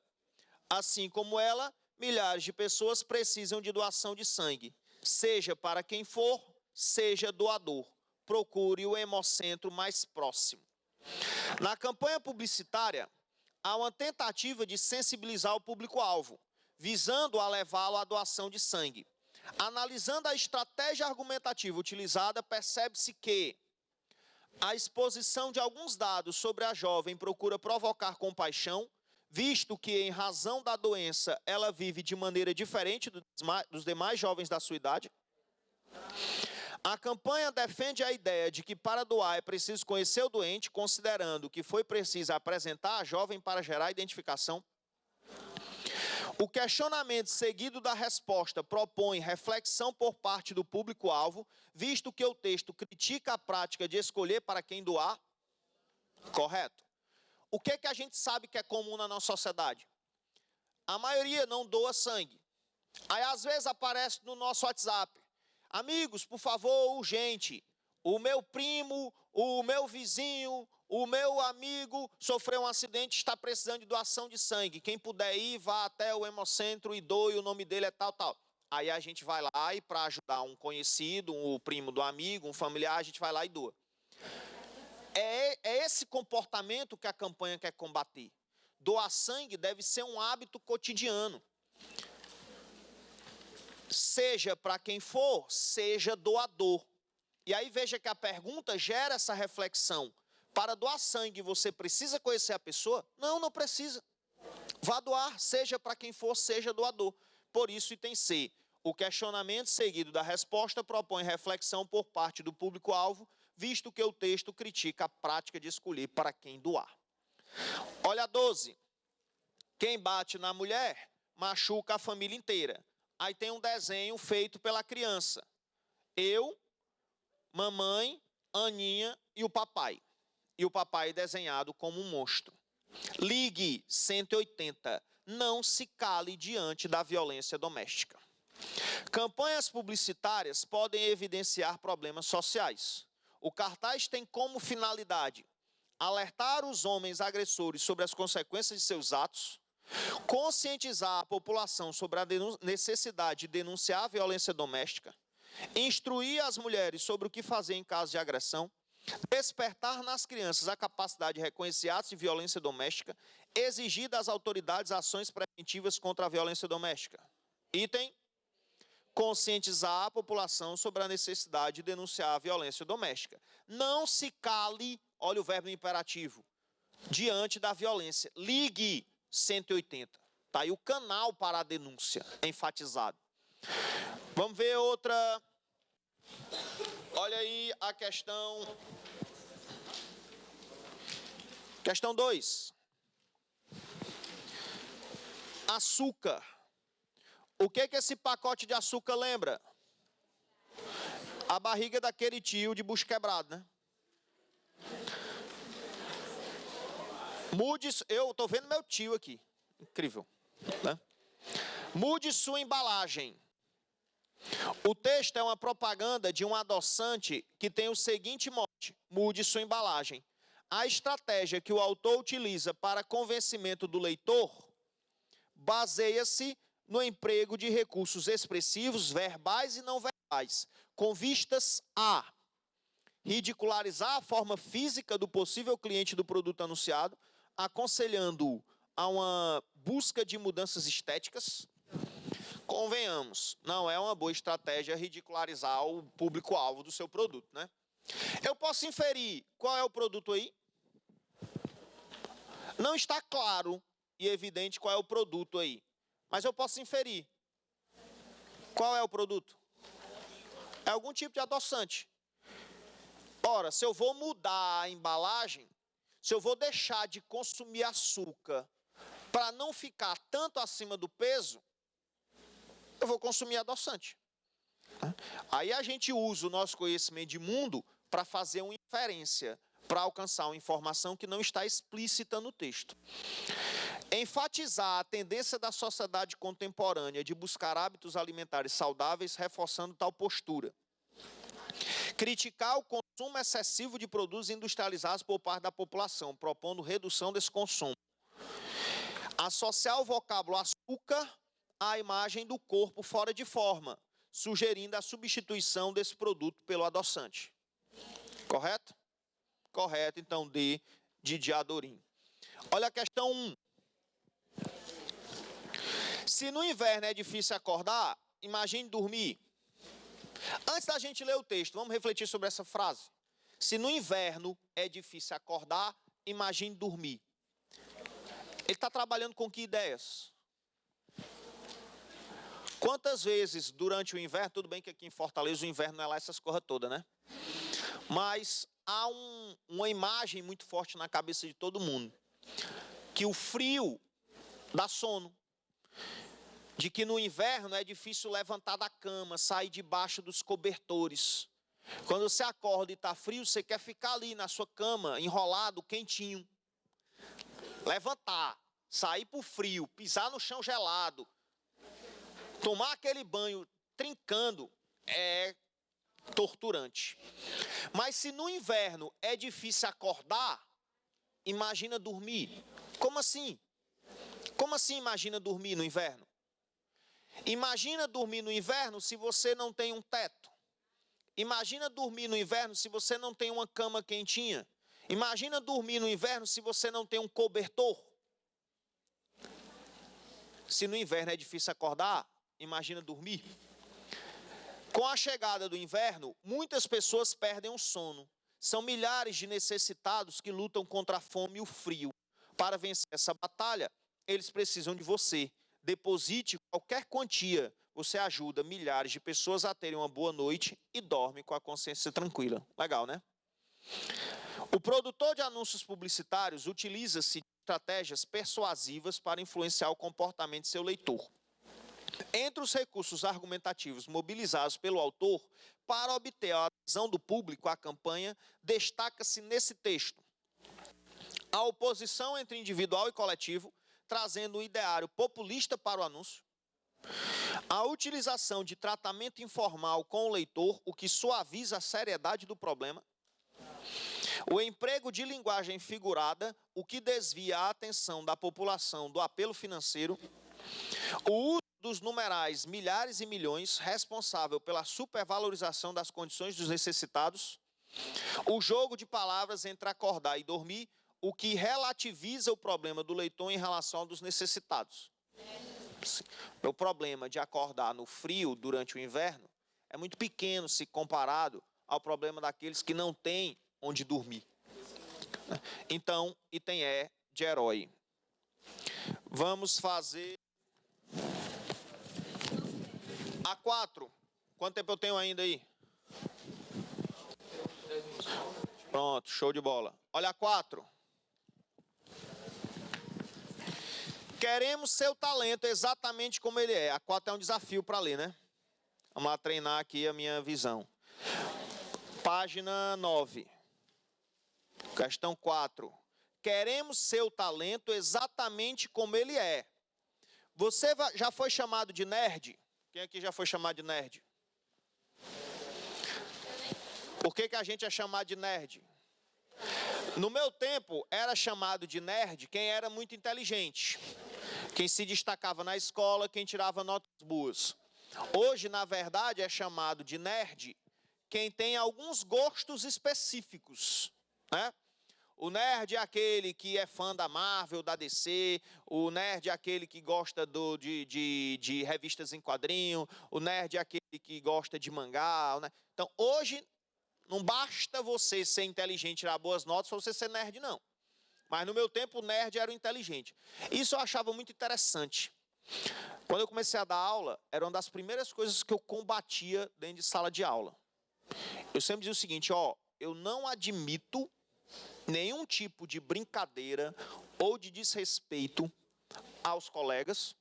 A: Assim como ela, milhares de pessoas precisam de doação de sangue. Seja para quem for, seja doador. Procure o hemocentro mais próximo. Na campanha publicitária, há uma tentativa de sensibilizar o público-alvo, visando a levá-lo à doação de sangue. Analisando a estratégia argumentativa utilizada, percebe-se que a exposição de alguns dados sobre a jovem procura provocar compaixão, visto que, em razão da doença, ela vive de maneira diferente dos demais jovens da sua idade. A campanha defende a ideia de que para doar é preciso conhecer o doente, considerando que foi preciso apresentar a jovem para gerar identificação. O questionamento seguido da resposta propõe reflexão por parte do público-alvo, visto que o texto critica a prática de escolher para quem doar. Correto. O que a gente sabe que é comum na nossa sociedade? A maioria não doa sangue. Aí, às vezes, aparece no nosso WhatsApp: amigos, por favor, urgente, o meu primo, o meu vizinho, o meu amigo sofreu um acidente e está precisando de doação de sangue. Quem puder ir, vá até o hemocentro e doe, o nome dele é tal, tal. Aí a gente vai lá e, para ajudar um conhecido, o primo do amigo, um familiar, a gente vai lá e doa. É esse comportamento que a campanha quer combater. Doar sangue deve ser um hábito cotidiano. seja para quem for, seja doador. E aí veja que a pergunta gera essa reflexão. Para doar sangue, você precisa conhecer a pessoa? Não, não precisa. Vá doar, seja para quem for, seja doador. Por isso, item C. O questionamento seguido da resposta propõe reflexão por parte do público-alvo, visto que o texto critica a prática de escolher para quem doar. Olha a 12. Quem bate na mulher, machuca a família inteira. Aí tem um desenho feito pela criança. Eu, mamãe, Aninha e o papai. E o papai desenhado como um monstro. Ligue 180. Não se cale diante da violência doméstica. Campanhas publicitárias podem evidenciar problemas sociais. O cartaz tem como finalidade alertar os homens agressores sobre as consequências de seus atos, conscientizar a população sobre a necessidade de denunciar a violência doméstica, instruir as mulheres sobre o que fazer em caso de agressão, despertar nas crianças a capacidade de reconhecer atos de violência doméstica, exigir das autoridades ações preventivas contra a violência doméstica. Item: conscientizar a população sobre a necessidade de denunciar a violência doméstica. Não se cale, olha o verbo imperativo, diante da violência. Ligue 180. Está aí o canal para a denúncia, enfatizado. Vamos ver outra. Olha aí a questão. Questão 2. Açúcar. O que esse pacote de açúcar lembra? A barriga daquele tio de bucho quebrado, né? Mude, eu estou vendo meu tio aqui. Incrível, né? Mude sua embalagem. O texto é uma propaganda de um adoçante que tem o seguinte mote: mude sua embalagem. A estratégia que o autor utiliza para convencimento do leitor baseia-se no emprego de recursos expressivos, verbais e não verbais, com vistas a ridicularizar a forma física do possível cliente do produto anunciado, aconselhando-o a uma busca de mudanças estéticas. Convenhamos, não é uma boa estratégia ridicularizar o público-alvo do seu produto, né? Eu posso inferir qual é o produto aí? Não está claro e evidente qual é o produto aí, mas eu posso inferir. Qual é o produto? É algum tipo de adoçante. Ora, se eu vou mudar a embalagem, se eu vou deixar de consumir açúcar para não ficar tanto acima do peso, eu vou consumir adoçante. Aí a gente usa o nosso conhecimento de mundo para fazer uma inferência, para alcançar uma informação que não está explícita no texto. Enfatizar a tendência da sociedade contemporânea de buscar hábitos alimentares saudáveis, reforçando tal postura. Criticar o consumo excessivo de produtos industrializados por parte da população, propondo redução desse consumo. Associar o vocábulo açúcar à imagem do corpo fora de forma, sugerindo a substituição desse produto pelo adoçante. Correto? Correto, então, D de Diadorim. Olha a questão 1. Se no inverno é difícil acordar, imagine dormir. Antes da gente ler o texto, vamos refletir sobre essa frase. Se no inverno é difícil acordar, imagine dormir. Ele está trabalhando com que ideias? Quantas vezes durante o inverno, tudo bem que aqui em Fortaleza o inverno não é lá essas coisas todas, né? Mas há uma imagem muito forte na cabeça de todo mundo, que o frio dá sono, de que no inverno é difícil levantar da cama, sair debaixo dos cobertores. Quando você acorda e está frio, você quer ficar ali na sua cama, enrolado, quentinho. Levantar, sair para o frio, pisar no chão gelado, tomar aquele banho trincando é torturante. Mas se no inverno é difícil acordar, imagina dormir. Como assim? Como assim imagina dormir no inverno? Imagina dormir no inverno se você não tem um teto. Imagina dormir no inverno se você não tem uma cama quentinha. Imagina dormir no inverno se você não tem um cobertor. Se no inverno é difícil acordar, imagina dormir. Com a chegada do inverno, muitas pessoas perdem o sono. São milhares de necessitados que lutam contra a fome e o frio. Para vencer essa batalha, eles precisam de você. Deposite qualquer quantia. Você ajuda milhares de pessoas a terem uma boa noite e dorme com a consciência tranquila. Legal, né? O produtor de anúncios publicitários utiliza-se de estratégias persuasivas para influenciar o comportamento de seu leitor. Entre os recursos argumentativos mobilizados pelo autor para obter a adesão do público à campanha, destaca-se nesse texto a oposição entre individual e coletivo, trazendo um ideário populista para o anúncio, a utilização de tratamento informal com o leitor, o que suaviza a seriedade do problema, o emprego de linguagem figurada, o que desvia a atenção da população do apelo financeiro, o uso dos numerais milhares e milhões, responsável pela supervalorização das condições dos necessitados, o jogo de palavras entre acordar e dormir, o que relativiza o problema do leitor em relação ao dos necessitados. O problema de acordar no frio durante o inverno é muito pequeno se comparado ao problema daqueles que não têm onde dormir. Então, item E de herói. Vamos fazer a 4. Quanto tempo eu tenho ainda aí? Pronto, show de bola. Olha a 4. Queremos seu talento exatamente como ele é. A 4 é um desafio para ler, né? Vamos lá treinar aqui a minha visão. Página 9. Questão 4. Queremos seu talento exatamente como ele é. Você já foi chamado de nerd? Quem aqui já foi chamado de nerd? Por que a gente é chamado de nerd? No meu tempo, era chamado de nerd quem era muito inteligente. Quem se destacava na escola, quem tirava notas boas. Hoje, na verdade, é chamado de nerd quem tem alguns gostos específicos, né? O nerd é aquele que é fã da Marvel, da DC. O nerd é aquele que gosta de revistas em quadrinho. O nerd é aquele que gosta de mangá. Né? Então, hoje, não basta você ser inteligente e tirar boas notas para você ser nerd, não. Mas no meu tempo, o nerd era o inteligente. Isso eu achava muito interessante. Quando eu comecei a dar aula, era uma das primeiras coisas que eu combatia dentro de sala de aula. Eu sempre dizia o seguinte, ó, eu não admito nenhum tipo de brincadeira ou de desrespeito aos colegas,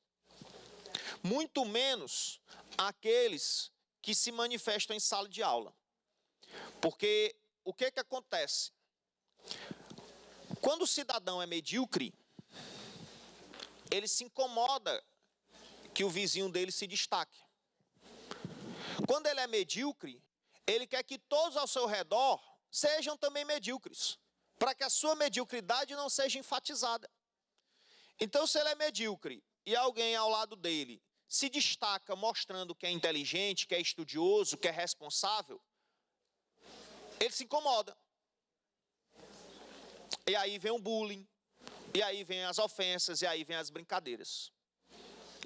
A: muito menos aqueles que se manifestam em sala de aula. Porque o que acontece? Quando o cidadão é medíocre, ele se incomoda que o vizinho dele se destaque. Quando ele é medíocre, ele quer que todos ao seu redor sejam também medíocres, para que a sua mediocridade não seja enfatizada. Então, se ele é medíocre e alguém ao lado dele se destaca mostrando que é inteligente, que é estudioso, que é responsável, ele se incomoda. E aí vem o bullying, e aí vem as ofensas, e aí vem as brincadeiras.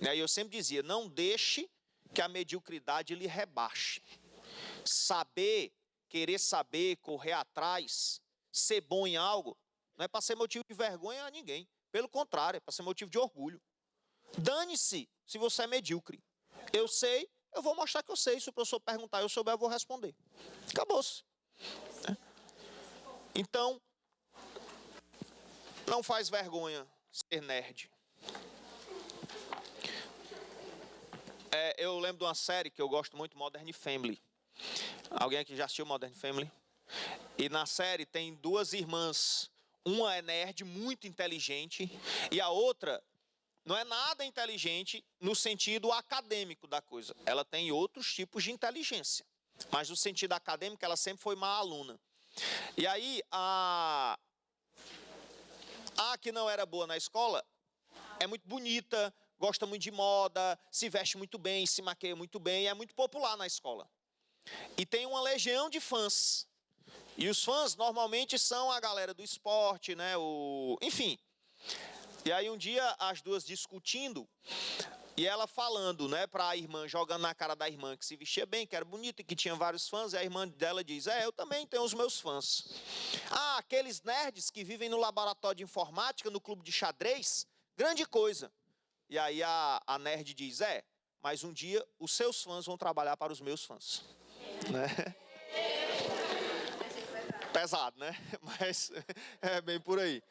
A: E aí eu sempre dizia, não deixe que a mediocridade lhe rebaixe. Querer saber, correr atrás, ser bom em algo, não é para ser motivo de vergonha a ninguém. Pelo contrário, é para ser motivo de orgulho. Dane-se se você é medíocre. Eu sei, eu vou mostrar que eu sei. Se o professor perguntar, eu souber, eu vou responder. Acabou-se. Então, não faz vergonha ser nerd. Eu lembro de uma série que eu gosto muito, Modern Family. Alguém aqui já assistiu Modern Family? E na série tem duas irmãs. Uma é nerd, muito inteligente, e a outra não é nada inteligente no sentido acadêmico da coisa. Ela tem outros tipos de inteligência, mas no sentido acadêmico ela sempre foi má aluna. E aí, a que não era boa na escola é muito bonita, gosta muito de moda, se veste muito bem, se maquia muito bem, é muito popular na escola. E tem uma legião de fãs. E os fãs normalmente são a galera do esporte, né? Enfim. E aí um dia as duas discutindo, E ela falando, né, para a irmã, jogando na cara da irmã que se vestia bem, que era bonita e que tinha vários fãs, e a irmã dela diz, eu também tenho os meus fãs. Ah, aqueles nerds que vivem no laboratório de informática, no clube de xadrez, grande coisa. E aí a nerd diz, mas um dia os seus fãs vão trabalhar para os meus fãs. Né? Pesado, né? Mas é bem por aí.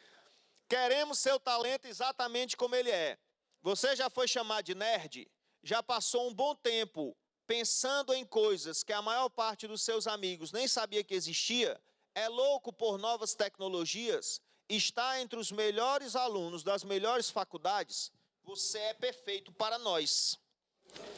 A: Queremos seu talento exatamente como ele é. Você já foi chamado de nerd? Já passou um bom tempo pensando em coisas que a maior parte dos seus amigos nem sabia que existia? É louco por novas tecnologias? Está entre os melhores alunos das melhores faculdades? Você é perfeito para nós.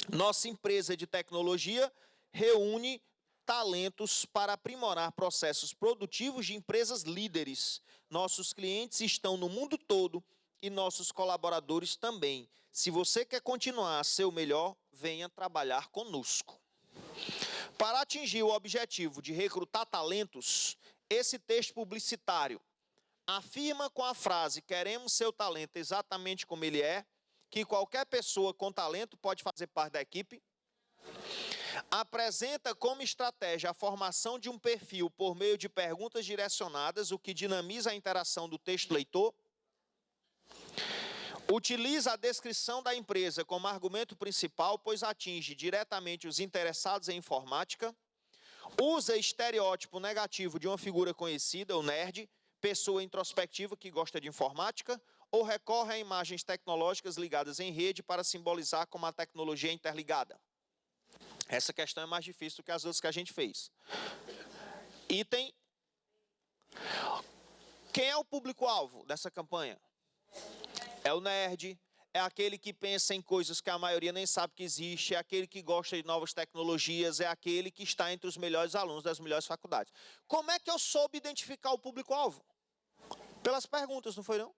A: Nossa empresa de tecnologia reúne talentos para aprimorar processos produtivos de empresas líderes. Nossos clientes estão no mundo todo e nossos colaboradores também. Se você quer continuar a ser o melhor, venha trabalhar conosco. Para atingir o objetivo de recrutar talentos, esse texto publicitário afirma com a frase queremos seu talento exatamente como ele é, que qualquer pessoa com talento pode fazer parte da equipe. Apresenta como estratégia a formação de um perfil por meio de perguntas direcionadas, o que dinamiza a interação do texto leitor. Utiliza a descrição da empresa como argumento principal, pois atinge diretamente os interessados em informática. Usa estereótipo negativo de uma figura conhecida, o nerd, pessoa introspectiva que gosta de informática, ou recorre a imagens tecnológicas ligadas em rede para simbolizar como a tecnologia é interligada. Essa questão é mais difícil do que as outras que a gente fez. Item. Quem é o público-alvo dessa campanha? É o nerd, é aquele que pensa em coisas que a maioria nem sabe que existe, é aquele que gosta de novas tecnologias, é aquele que está entre os melhores alunos das melhores faculdades. Como é que eu soube identificar o público-alvo? Pelas perguntas, não foi não?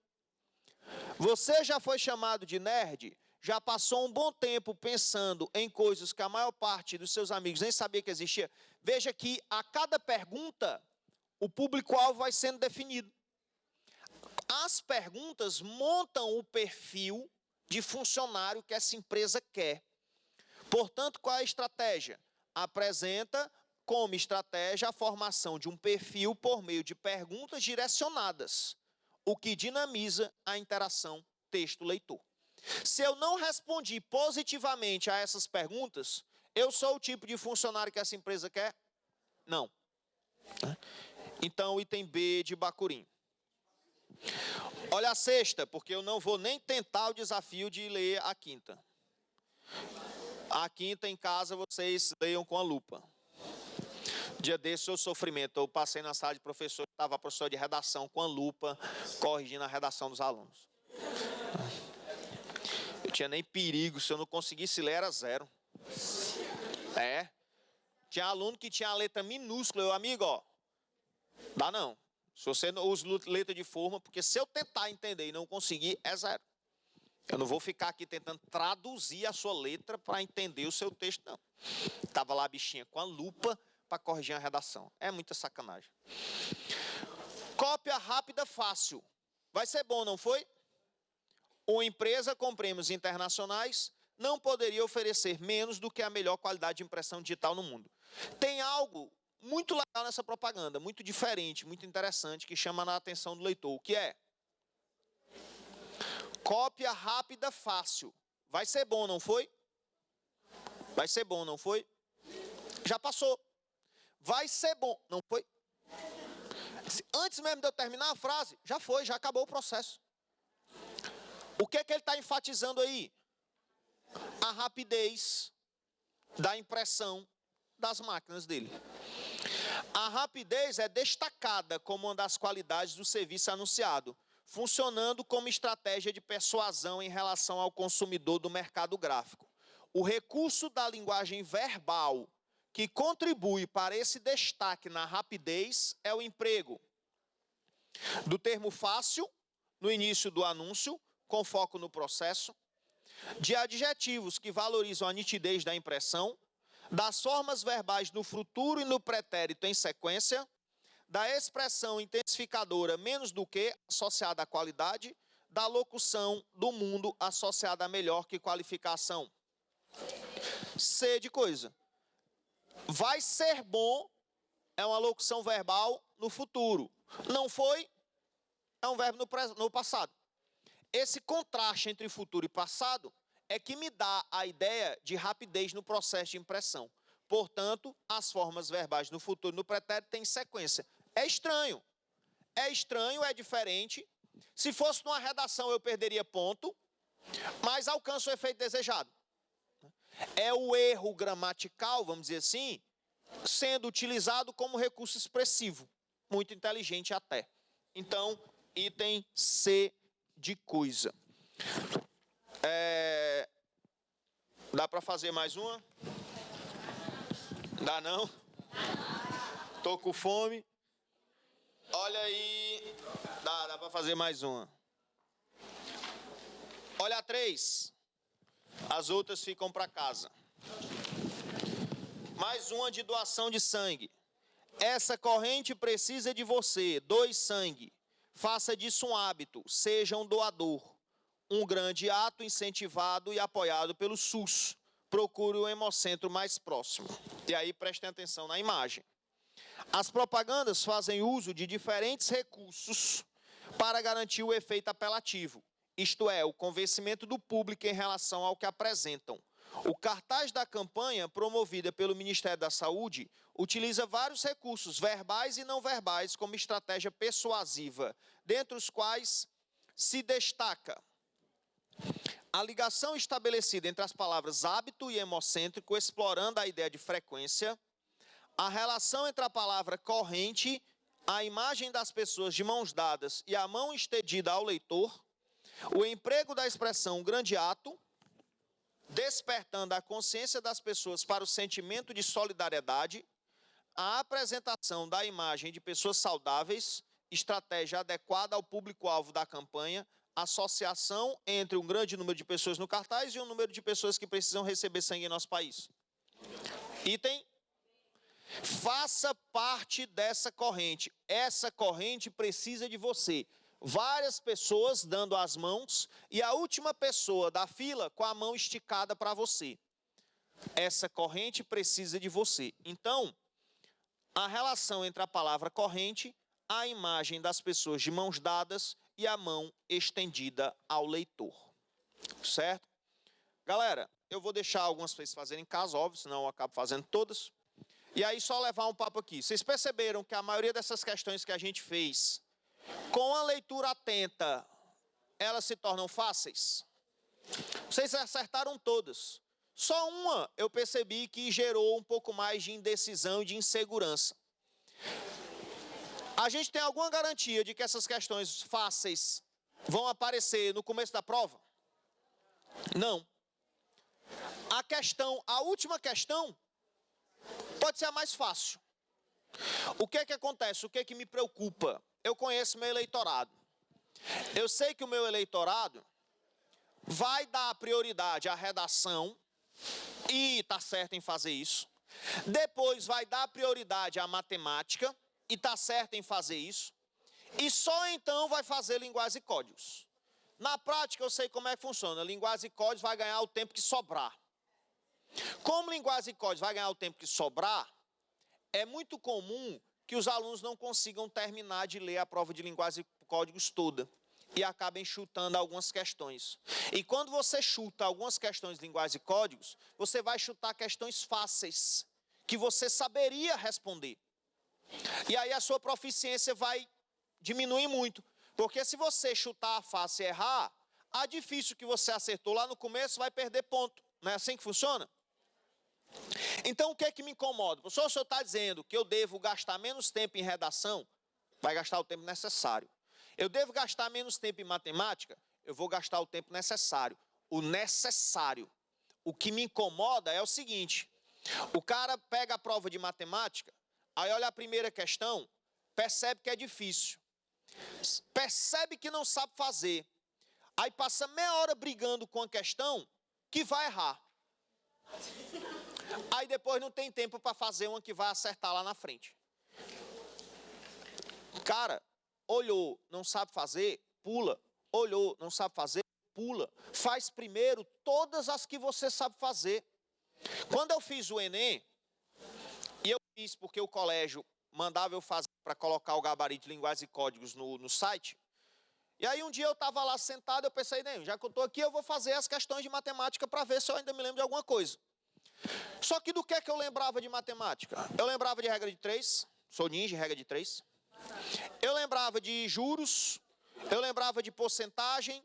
A: Você já foi chamado de nerd? Já passou um bom tempo pensando em coisas que a maior parte dos seus amigos nem sabia que existia? Veja que a cada pergunta, o público-alvo vai sendo definido. As perguntas montam o perfil de funcionário que essa empresa quer. Portanto, qual é a estratégia? Apresenta como estratégia a formação de um perfil por meio de perguntas direcionadas, o que dinamiza a interação texto-leitor. Se eu não respondi positivamente a essas perguntas, eu sou o tipo de funcionário que essa empresa quer? Não. Então, item B de Bacurim. Olha a sexta, porque eu não vou nem tentar o desafio de ler a quinta. A quinta em casa vocês leiam com a lupa. Dia desse, o sofrimento, eu passei na sala de professor, estava a professora de redação com a lupa, corrigindo a redação dos alunos. Eu tinha nem perigo, se eu não conseguisse ler era 0. Tinha aluno que tinha a letra minúscula, eu, amigo, dá não. Se você não usa letra de forma, porque se eu tentar entender e não conseguir, é 0. Eu não vou ficar aqui tentando traduzir a sua letra para entender o seu texto, não. Estava lá a bichinha com a lupa para corrigir a redação. É muita sacanagem. Cópia rápida, fácil. Vai ser bom, não foi? Uma empresa com prêmios internacionais não poderia oferecer menos do que a melhor qualidade de impressão digital no mundo. Tem algo muito legal nessa propaganda, muito diferente, muito interessante, que chama a atenção do leitor. O que é? Cópia rápida, fácil. Vai ser bom, não foi? Vai ser bom, não foi? Já passou. Vai ser bom, não foi? Antes mesmo de eu terminar a frase, já foi, já acabou o processo. O que é que ele está enfatizando aí? A rapidez da impressão das máquinas dele. A rapidez é destacada como uma das qualidades do serviço anunciado, funcionando como estratégia de persuasão em relação ao consumidor do mercado gráfico. O recurso da linguagem verbal que contribui para esse destaque na rapidez é o emprego do termo fácil no início do anúncio, com foco no processo, de adjetivos que valorizam a nitidez da impressão, das formas verbais no futuro e no pretérito em sequência, da expressão intensificadora menos do que associada à qualidade, da locução do mundo associada a melhor que qualificação. C de coisa. Vai ser bom é uma locução verbal no futuro. Não foi, é um verbo no passado. Esse contraste entre futuro e passado é que me dá a ideia de rapidez no processo de impressão. Portanto, as formas verbais no futuro e no pretérito têm sequência. É estranho. É estranho, é diferente. Se fosse numa redação, eu perderia ponto, mas alcança o efeito desejado. É o erro gramatical, vamos dizer assim, sendo utilizado como recurso expressivo. Muito inteligente até. Então, item C de coisa. Dá para fazer mais uma? Dá não? Tô com fome. Olha aí. Dá para fazer mais uma. Olha a 3. As outras ficam para casa. Mais uma de doação de sangue. Essa corrente precisa de você. Doe sangue. Faça disso um hábito. Seja um doador. Um grande ato incentivado e apoiado pelo SUS. Procure o hemocentro mais próximo. E aí prestem atenção na imagem. As propagandas fazem uso de diferentes recursos para garantir o efeito apelativo. Isto é, o convencimento do público em relação ao que apresentam. O cartaz da campanha, promovida pelo Ministério da Saúde, utiliza vários recursos, verbais e não verbais, como estratégia persuasiva, dentre os quais se destaca a ligação estabelecida entre as palavras hábito e hemocêntrico, explorando a ideia de frequência, a relação entre a palavra corrente, a imagem das pessoas de mãos dadas e a mão estendida ao leitor, o emprego da expressão grande ato, despertando a consciência das pessoas para o sentimento de solidariedade, a apresentação da imagem de pessoas saudáveis, estratégia adequada ao público-alvo da campanha, associação entre um grande número de pessoas no cartaz e um número de pessoas que precisam receber sangue em nosso país. Item: faça parte dessa corrente. Essa corrente precisa de você. Várias pessoas dando as mãos e a última pessoa da fila com a mão esticada para você. Essa corrente precisa de você. Então, a relação entre a palavra corrente, a imagem das pessoas de mãos dadas e a mão estendida ao leitor. Certo? Galera, eu vou deixar algumas para vocês fazerem em casa, óbvio, senão eu acabo fazendo todas. E aí só levar um papo aqui. Vocês perceberam que a maioria dessas questões que a gente fez, com a leitura atenta, elas se tornam fáceis? Vocês acertaram todas. Só uma eu percebi que gerou um pouco mais de indecisão e de insegurança. A gente tem alguma garantia de que essas questões fáceis vão aparecer no começo da prova? Não. A última questão, pode ser a mais fácil. O que é que acontece? O que é que me preocupa? Eu conheço meu eleitorado. Eu sei que o meu eleitorado vai dar prioridade à redação, e está certo em fazer isso. Depois vai dar prioridade à matemática, e está certo em fazer isso. E só então vai fazer linguagem e códigos. Na prática eu sei como é que funciona. Linguagem e códigos vai ganhar o tempo que sobrar. Como linguagem e códigos vai ganhar o tempo que sobrar, é muito comum que os alunos não consigam terminar de ler a prova de linguagem e códigos toda e acabem chutando algumas questões. E quando você chuta algumas questões de linguagem e códigos, você vai chutar questões fáceis, que você saberia responder. E aí a sua proficiência vai diminuir muito. Porque se você chutar fácil e errar, a difícil que você acertou lá no começo vai perder ponto. Não é assim que funciona? Então, o que é que me incomoda? O senhor está dizendo que eu devo gastar menos tempo em redação? Vai gastar o tempo necessário. Eu devo gastar menos tempo em matemática? Eu vou gastar o tempo necessário. O necessário. O que me incomoda é o seguinte: o cara pega a prova de matemática, aí olha a primeira questão, percebe que é difícil. Percebe que não sabe fazer. Aí passa meia hora brigando com a questão que vai errar. Aí depois não tem tempo para fazer uma que vai acertar lá na frente. Cara, olhou, não sabe fazer, pula. olhou, não sabe fazer, pula. Faz primeiro todas as que você sabe fazer. Quando eu fiz o Enem, e eu fiz porque o colégio mandava eu fazer para colocar o gabarito de linguagens e códigos no site, e aí um dia eu estava lá sentado, eu pensei, já que eu estou aqui, eu vou fazer as questões de matemática para ver se eu ainda me lembro de alguma coisa. Só que do que eu lembrava de matemática? Eu lembrava de regra de 3, sou ninja, regra de 3. Eu lembrava de juros, eu lembrava de porcentagem,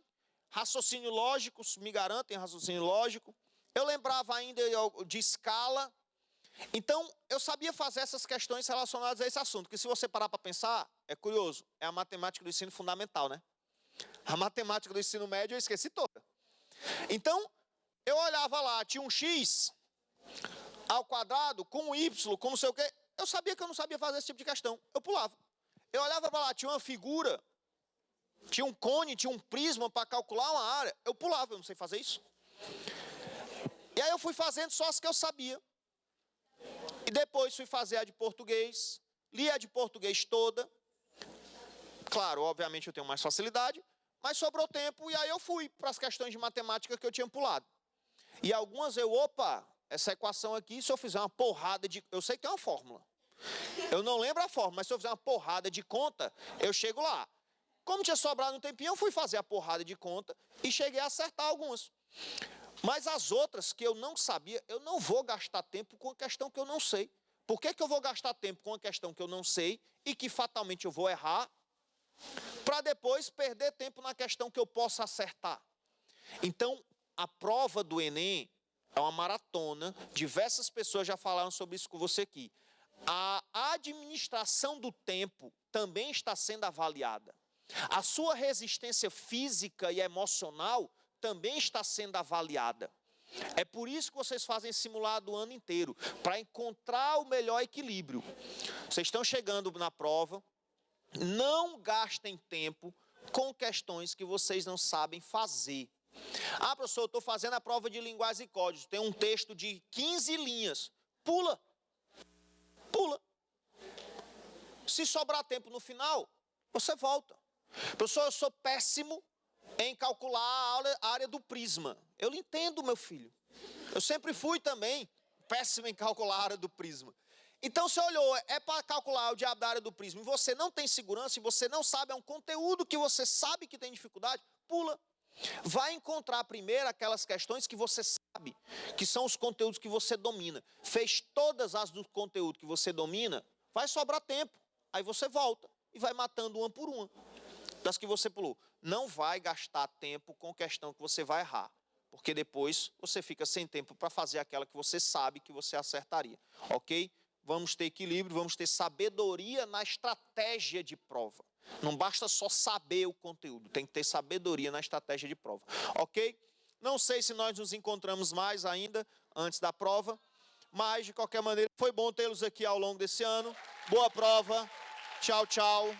A: raciocínio lógico, me garantem raciocínio lógico. Eu lembrava ainda de escala. Então, eu sabia fazer essas questões relacionadas a esse assunto, que se você parar para pensar, é curioso, é a matemática do ensino fundamental, né? A matemática do ensino médio eu esqueci toda. Então, eu olhava lá, tinha um x ao quadrado, com um y, com não sei o quê. Eu sabia que eu não sabia fazer esse tipo de questão, eu pulava. Eu olhava para lá, tinha uma figura, tinha um cone, tinha um prisma para calcular uma área. Eu pulava, eu não sei fazer isso. E aí eu fui fazendo só as que eu sabia. E depois fui fazer a de português, li a de português toda. Claro, obviamente eu tenho mais facilidade, mas sobrou tempo e aí eu fui para as questões de matemática que eu tinha pulado. E algumas essa equação aqui, se eu fizer uma porrada de... Eu sei que tem uma fórmula. Eu não lembro a fórmula, mas se eu fizer uma porrada de conta, eu chego lá. Como tinha sobrado um tempinho, eu fui fazer a porrada de conta e cheguei a acertar algumas. Mas as outras que eu não sabia, eu não vou gastar tempo com a questão que eu não sei. Por que eu vou gastar tempo com uma questão que eu não sei e que fatalmente eu vou errar, para depois perder tempo na questão que eu possa acertar? Então, a prova do Enem é uma maratona, diversas pessoas já falaram sobre isso com você aqui. A administração do tempo também está sendo avaliada. A sua resistência física e emocional também está sendo avaliada. É por isso que vocês fazem simulado o ano inteiro, para encontrar o melhor equilíbrio. Vocês estão chegando na prova, não gastem tempo com questões que vocês não sabem fazer. Ah, professor, eu estou fazendo a prova de linguagens e códigos, tem um texto de 15 linhas. Pula. Se sobrar tempo no final, você volta. Professor, eu sou péssimo em calcular a área do prisma. Eu entendo, meu filho. Eu sempre fui também péssimo em calcular a área do prisma. Então, você olhou, é para calcular o diabo da área do prisma, e você não tem segurança, e você não sabe, é um conteúdo que você sabe que tem dificuldade, pula. Vai encontrar primeiro aquelas questões que você sabe, que são os conteúdos que você domina. Fez todas as do conteúdo que você domina, vai sobrar tempo. Aí você volta e vai matando uma por uma das que você pulou. Não vai gastar tempo com questão que você vai errar, porque depois você fica sem tempo para fazer aquela que você sabe que você acertaria, ok? Vamos ter equilíbrio, vamos ter sabedoria na estratégia de prova. Não basta só saber o conteúdo, tem que ter sabedoria na estratégia de prova, ok? Não sei se nós nos encontramos mais ainda antes da prova, mas de qualquer maneira foi bom tê-los aqui ao longo desse ano. Boa prova, tchau, tchau.